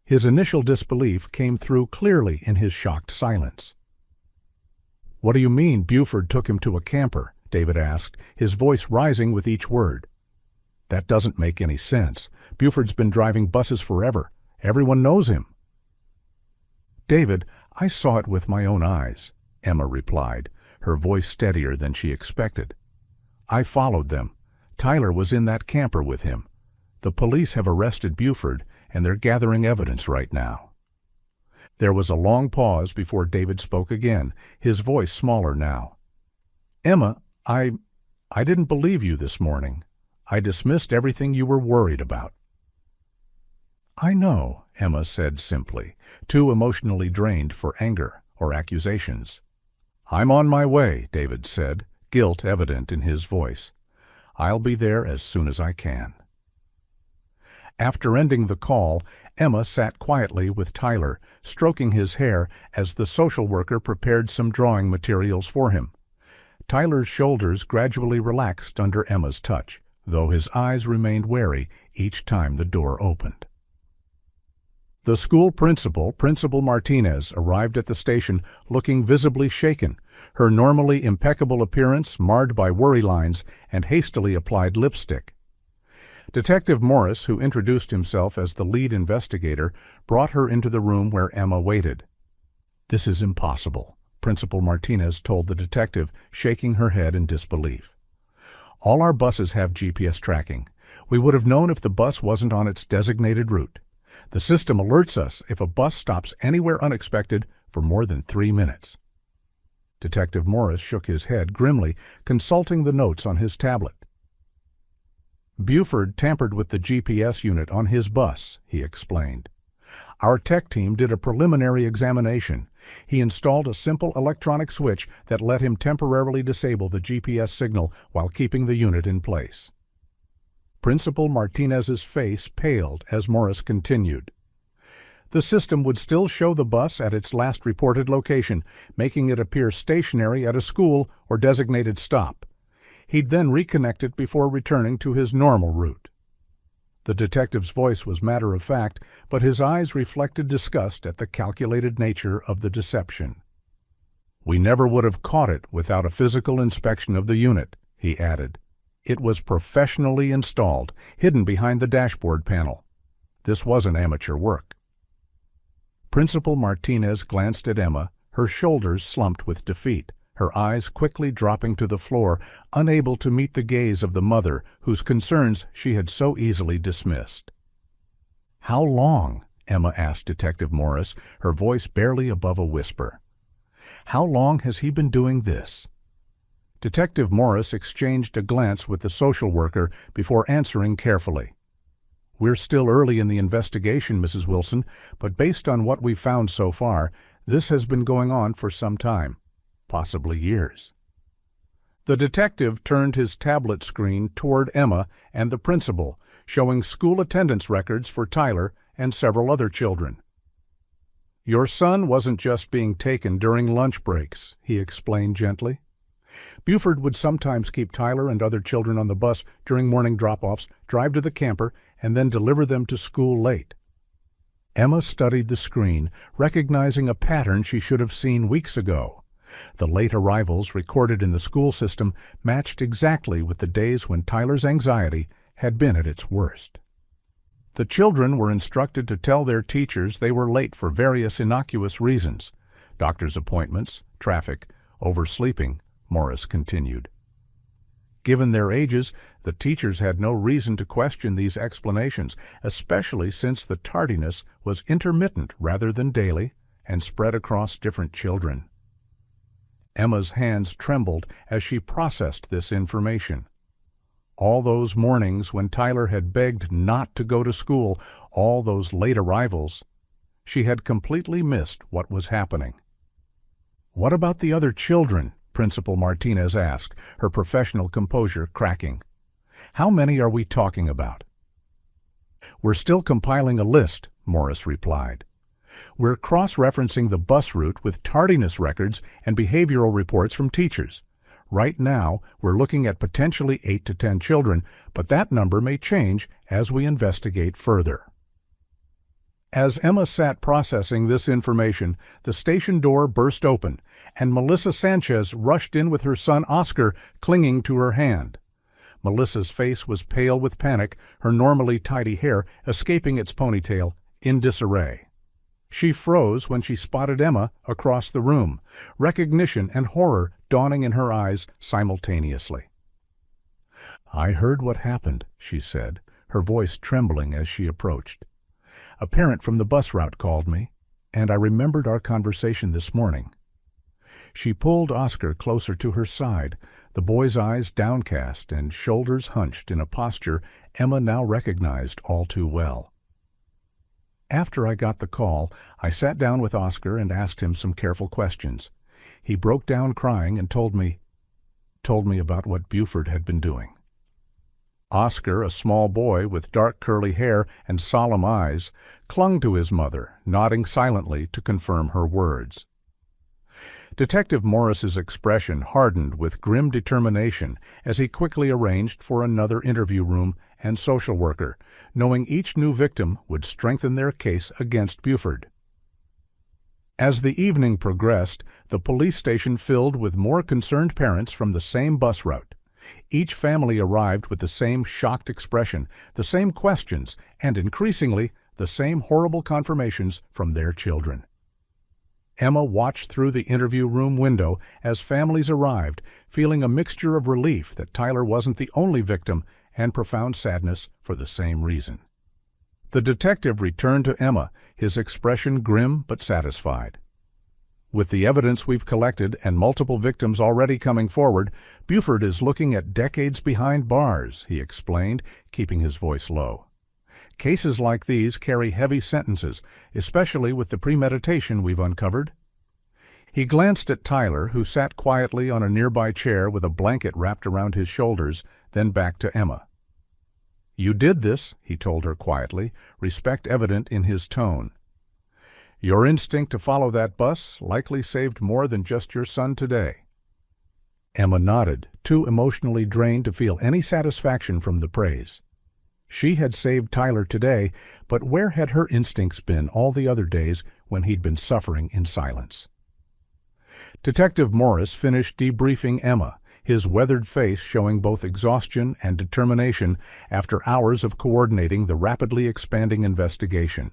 His initial disbelief came through clearly in his shocked silence. "What do you mean Buford took him to a camper?" David asked, his voice rising with each word. "That doesn't make any sense. Buford's been driving buses forever. Everyone knows him." "David, I saw it with my own eyes," Emma replied, her voice steadier than she expected. "I followed them. Tyler was in that camper with him. The police have arrested Buford, and they're gathering evidence right now." There was a long pause before David spoke again, his voice smaller now. "Emma, I didn't believe you this morning. I dismissed everything you were worried about." "I know," Emma said simply, too emotionally drained for anger or accusations. "I'm on my way," David said, guilt evident in his voice. "I'll be there as soon as I can." After ending the call, Emma sat quietly with Tyler, stroking his hair as the social worker prepared some drawing materials for him. Tyler's shoulders gradually relaxed under Emma's touch, though his eyes remained wary each time the door opened. The school principal, Principal Martinez, arrived at the station looking visibly shaken, her normally impeccable appearance marred by worry lines and hastily applied lipstick. Detective Morris, who introduced himself as the lead investigator, brought her into the room where Emma waited. "This is impossible," Principal Martinez told the detective, shaking her head in disbelief. "All our buses have GPS tracking. We would have known if the bus wasn't on its designated route. The system alerts us if a bus stops anywhere unexpected for more than 3 minutes." Detective Morris shook his head grimly, consulting the notes on his tablet. "Buford tampered with the GPS unit on his bus," he explained. "Our tech team did a preliminary examination. He installed a simple electronic switch that let him temporarily disable the GPS signal while keeping the unit in place." Principal Martinez's face paled as Morris continued. "The system would still show the bus at its last reported location, making it appear stationary at a school or designated stop. He'd then reconnect it before returning to his normal route." The detective's voice was matter-of-fact, but his eyes reflected disgust at the calculated nature of the deception. "We never would have caught it without a physical inspection of the unit," he added. "It was professionally installed, hidden behind the dashboard panel. This wasn't amateur work." Principal Martinez glanced at Emma, her shoulders slumped with defeat, her eyes quickly dropping to the floor, unable to meet the gaze of the mother whose concerns she had so easily dismissed. "How long?" Emma asked Detective Morris, her voice barely above a whisper. "How long has he been doing this?" Detective Morris exchanged a glance with the social worker before answering carefully. "We're still early in the investigation, Mrs. Wilson, but based on what we've found so far, this has been going on for some time, possibly years." The detective turned his tablet screen toward Emma and the principal, showing school attendance records for Tyler and several other children. "Your son wasn't just being taken during lunch breaks," he explained gently. "Buford would sometimes keep Tyler and other children on the bus during morning drop-offs, drive to the camper, and then deliver them to school late." Emma studied the screen, recognizing a pattern she should have seen weeks ago. The late arrivals recorded in the school system matched exactly with the days when Tyler's anxiety had been at its worst. The children were instructed to tell their teachers they were late for various innocuous reasons: doctor's appointments, traffic, oversleeping, Morris continued. Given their ages, the teachers had no reason to question these explanations, especially since the tardiness was intermittent rather than daily and spread across different children. Emma's hands trembled as she processed this information. All those mornings when Tyler had begged not to go to school, all those late arrivals, she had completely missed what was happening. "What about the other children?" Principal Martinez asked, her professional composure cracking. "How many are we talking about?" "We're still compiling a list," Morris replied. "We're cross-referencing the bus route with tardiness records and behavioral reports from teachers. Right now, we're looking at potentially 8 to 10 children, but that number may change as we investigate further." As Emma sat processing this information, the station door burst open, and Melissa Sanchez rushed in with her son Oscar clinging to her hand. Melissa's face was pale with panic, her normally tidy hair escaping its ponytail in disarray. She froze when she spotted Emma across the room, recognition and horror dawning in her eyes simultaneously. "I heard what happened," she said, her voice trembling as she approached. "A parent from the bus route called me, and I remembered our conversation this morning." She pulled Oscar closer to her side, the boy's eyes downcast and shoulders hunched in a posture Emma now recognized all too well. "After I got the call, I sat down with Oscar and asked him some careful questions. He broke down crying and told me about what Buford had been doing." Oscar, a small boy with dark curly hair and solemn eyes, clung to his mother, nodding silently to confirm her words. Detective Morris's expression hardened with grim determination as he quickly arranged for another interview room and social worker, knowing each new victim would strengthen their case against Buford. As the evening progressed, the police station filled with more concerned parents from the same bus route. Each family arrived with the same shocked expression, the same questions, and increasingly, the same horrible confirmations from their children. Emma watched through the interview room window as families arrived, feeling a mixture of relief that Tyler wasn't the only victim and profound sadness for the same reason. The detective returned to Emma, his expression grim but satisfied. With the evidence we've collected and multiple victims already coming forward, Buford is looking at decades behind bars, he explained, keeping his voice low. Cases like these carry heavy sentences, especially with the premeditation we've uncovered. He glanced at Tyler, who sat quietly on a nearby chair with a blanket wrapped around his shoulders, then back to Emma. "You did this," he told her quietly, respect evident in his tone. "Your instinct to follow that bus likely saved more than just your son today." Emma nodded, too emotionally drained to feel any satisfaction from the praise. She had saved Tyler today, but where had her instincts been all the other days when he'd been suffering in silence? Detective Morris finished debriefing Emma, his weathered face showing both exhaustion and determination after hours of coordinating the rapidly expanding investigation.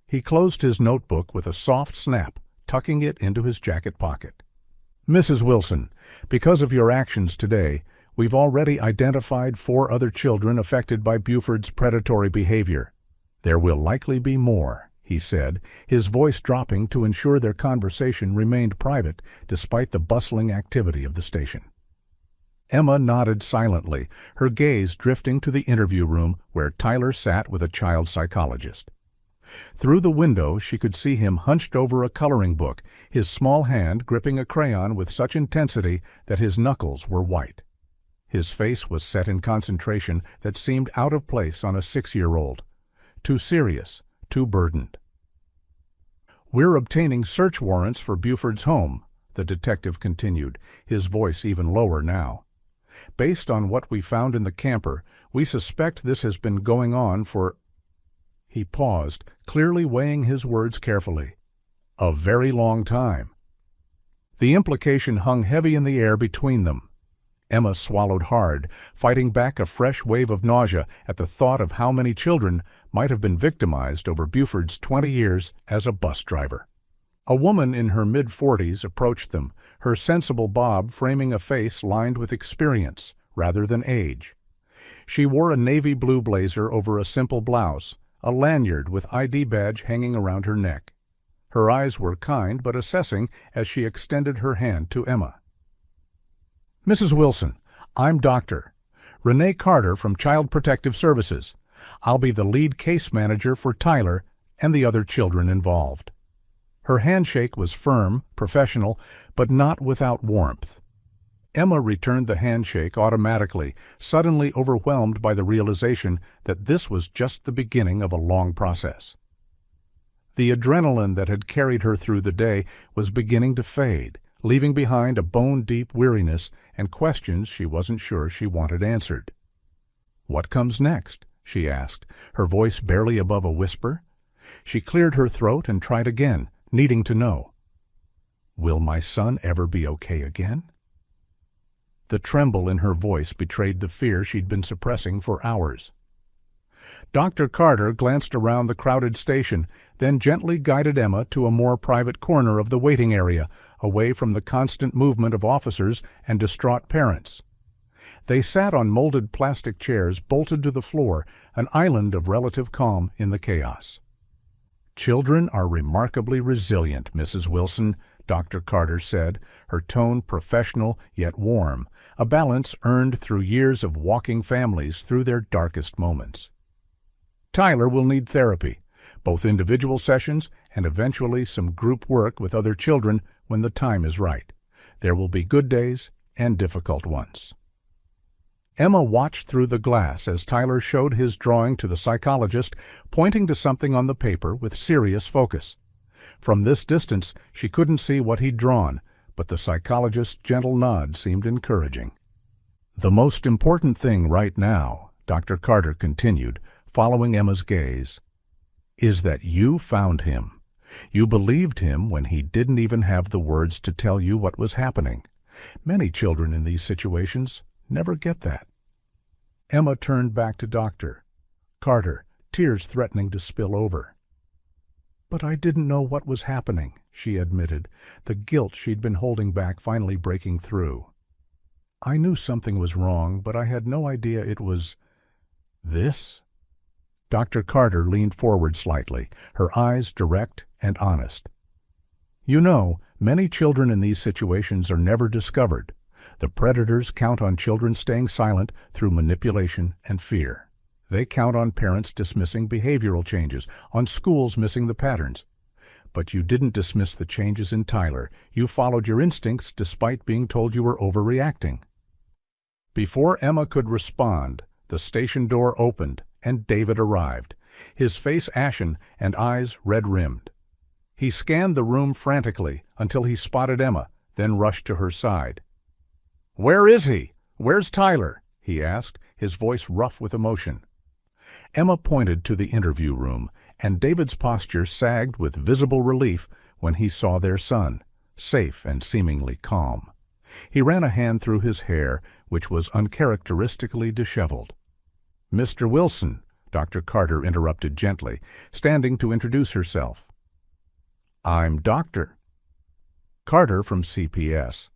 He closed his notebook with a soft snap, tucking it into his jacket pocket. "Mrs. Wilson, because of your actions today, we've already identified 4 other children affected by Buford's predatory behavior. There will likely be more," he said, his voice dropping to ensure their conversation remained private despite the bustling activity of the station. Emma nodded silently, her gaze drifting to the interview room where Tyler sat with a child psychologist. Through the window she could see him hunched over a coloring book, his small hand gripping a crayon with such intensity that his knuckles were white. His face was set in concentration that seemed out of place on a 6-year-old. Too serious, too burdened. "We're obtaining search warrants for Buford's home," the detective continued, his voice even lower now. "Based on what we found in the camper, we suspect this has been going on for—" He paused, clearly weighing his words carefully. "A very long time." The implication hung heavy in the air between them. Emma swallowed hard, fighting back a fresh wave of nausea at the thought of how many children might have been victimized over Buford's 20 years as a bus driver. A woman in her mid-40s approached them, her sensible bob framing a face lined with experience rather than age. She wore a navy blue blazer over a simple blouse, a lanyard with ID badge hanging around her neck. Her eyes were kind but assessing as she extended her hand to Emma. "Mrs. Wilson, I'm Dr. Renee Carter from Child Protective Services. I'll be the lead case manager for Tyler and the other children involved." Her handshake was firm, professional, but not without warmth. Emma returned the handshake automatically, suddenly overwhelmed by the realization that this was just the beginning of a long process. The adrenaline that had carried her through the day was beginning to fade, leaving behind a bone-deep weariness and questions she wasn't sure she wanted answered. "What comes next?" she asked, her voice barely above a whisper. She cleared her throat and tried again, needing to know. "Will my son ever be okay again?" The tremble in her voice betrayed the fear she'd been suppressing for hours. Dr. Carter glanced around the crowded station, then gently guided Emma to a more private corner of the waiting area, away from the constant movement of officers and distraught parents. They sat on molded plastic chairs bolted to the floor, an island of relative calm in the chaos. "Children are remarkably resilient, Mrs. Wilson," Dr. Carter said, her tone professional yet warm, a balance earned through years of walking families through their darkest moments. "Tyler will need therapy, both individual sessions and eventually some group work with other children when the time is right. There will be good days and difficult ones." Emma watched through the glass as Tyler showed his drawing to the psychologist, pointing to something on the paper with serious focus. From this distance, she couldn't see what he'd drawn, but the psychologist's gentle nod seemed encouraging. "The most important thing right now," Dr. Carter continued, following Emma's gaze, "is that you found him. You believed him when he didn't even have the words to tell you what was happening. Many children in these situations never get that." Emma turned back to Dr. Carter, tears threatening to spill over. "But I didn't know what was happening," she admitted, the guilt she'd been holding back finally breaking through. "I knew something was wrong, but I had no idea it was this." Dr. Carter leaned forward slightly, her eyes direct and honest. "You know, many children in these situations are never discovered. The predators count on children staying silent through manipulation and fear. They count on parents dismissing behavioral changes, on schools missing the patterns. But you didn't dismiss the changes in Tyler. You followed your instincts despite being told you were overreacting." Before Emma could respond, the station door opened and David arrived, his face ashen and eyes red-rimmed. He scanned the room frantically until he spotted Emma, then rushed to her side. "Where is he? Where's Tyler?" he asked, his voice rough with emotion. Emma pointed to the interview room, and David's posture sagged with visible relief when he saw their son, safe and seemingly calm. He ran a hand through his hair, which was uncharacteristically disheveled. "Mr. Wilson," Dr. Carter interrupted gently, standing to introduce herself. "I'm Dr. Carter from CPS.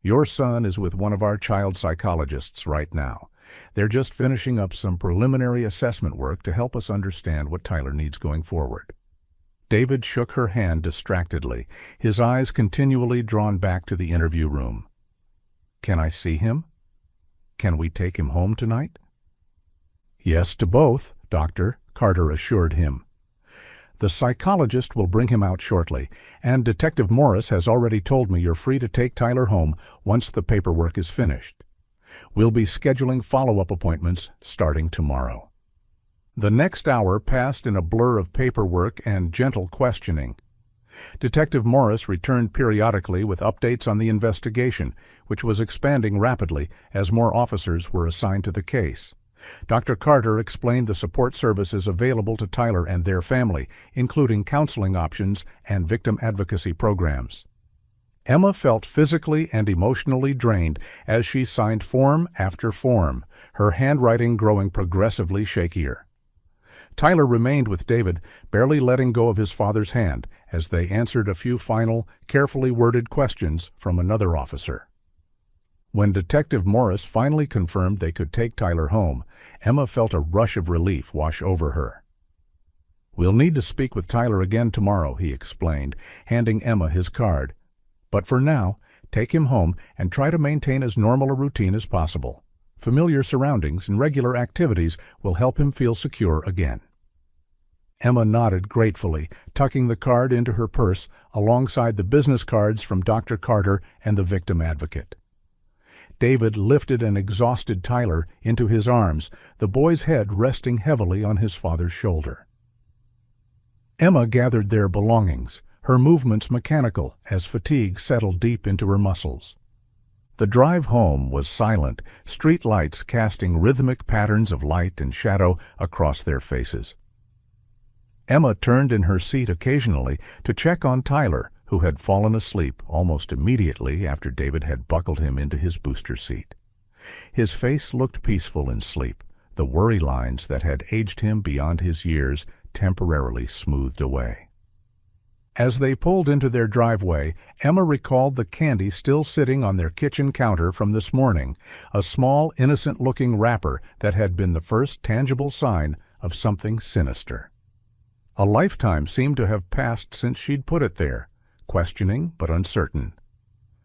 Your son is with one of our child psychologists right now. They're just finishing up some preliminary assessment work to help us understand what Tyler needs going forward." David shook her hand distractedly, his eyes continually drawn back to the interview room. "Can I see him? Can we take him home tonight?" "Yes to both," Dr. Carter assured him. "The psychologist will bring him out shortly, and Detective Morris has already told me you're free to take Tyler home once the paperwork is finished. We'll be scheduling follow-up appointments starting tomorrow." The next hour passed in a blur of paperwork and gentle questioning. Detective Morris returned periodically with updates on the investigation, which was expanding rapidly as more officers were assigned to the case. Dr. Carter explained the support services available to Tyler and their family, including counseling options and victim advocacy programs. Emma felt physically and emotionally drained as she signed form after form, her handwriting growing progressively shakier. Tyler remained with David, barely letting go of his father's hand as they answered a few final, carefully worded questions from another officer. When Detective Morris finally confirmed they could take Tyler home, Emma felt a rush of relief wash over her. "We'll need to speak with Tyler again tomorrow," he explained, handing Emma his card. "But for now, take him home and try to maintain as normal a routine as possible. Familiar surroundings and regular activities will help him feel secure again." Emma nodded gratefully, tucking the card into her purse alongside the business cards from Dr. Carter and the victim advocate. David lifted an exhausted Tyler into his arms, the boy's head resting heavily on his father's shoulder. Emma gathered their belongings, her movements mechanical as fatigue settled deep into her muscles. The drive home was silent, street lights casting rhythmic patterns of light and shadow across their faces. Emma turned in her seat occasionally to check on Tyler, who had fallen asleep almost immediately after David had buckled him into his booster seat. His face looked peaceful in sleep, the worry lines that had aged him beyond his years temporarily smoothed away. As they pulled into their driveway, Emma recalled the candy still sitting on their kitchen counter from this morning, a small, innocent-looking wrapper that had been the first tangible sign of something sinister. A lifetime seemed to have passed since she'd put it there, questioning but uncertain.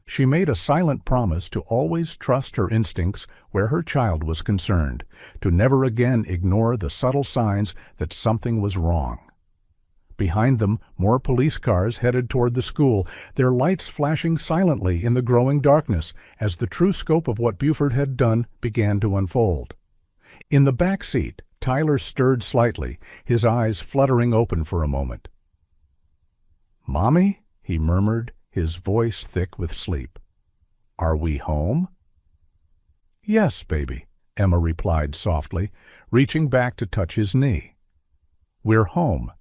She made a silent promise to always trust her instincts where her child was concerned, to never again ignore the subtle signs that something was wrong. Behind them, more police cars headed toward the school, their lights flashing silently in the growing darkness as the true scope of what Buford had done began to unfold. In the back seat, Tyler stirred slightly, his eyes fluttering open for a moment. "Mommy?" he murmured, his voice thick with sleep. "Are we home?" "Yes, baby," Emma replied softly, reaching back to touch his knee. "We're home,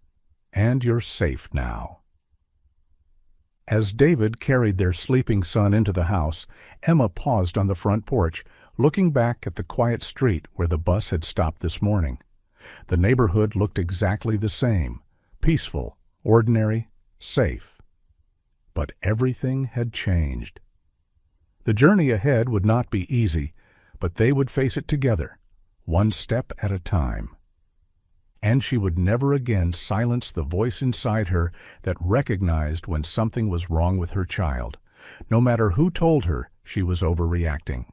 and you're safe now." As David carried their sleeping son into the house, Emma paused on the front porch, looking back at the quiet street where the bus had stopped this morning. The neighborhood looked exactly the same, peaceful, ordinary, safe. But everything had changed. The journey ahead would not be easy, but they would face it together, one step at a time. And she would never again silence the voice inside her that recognized when something was wrong with her child, no matter who told her she was overreacting.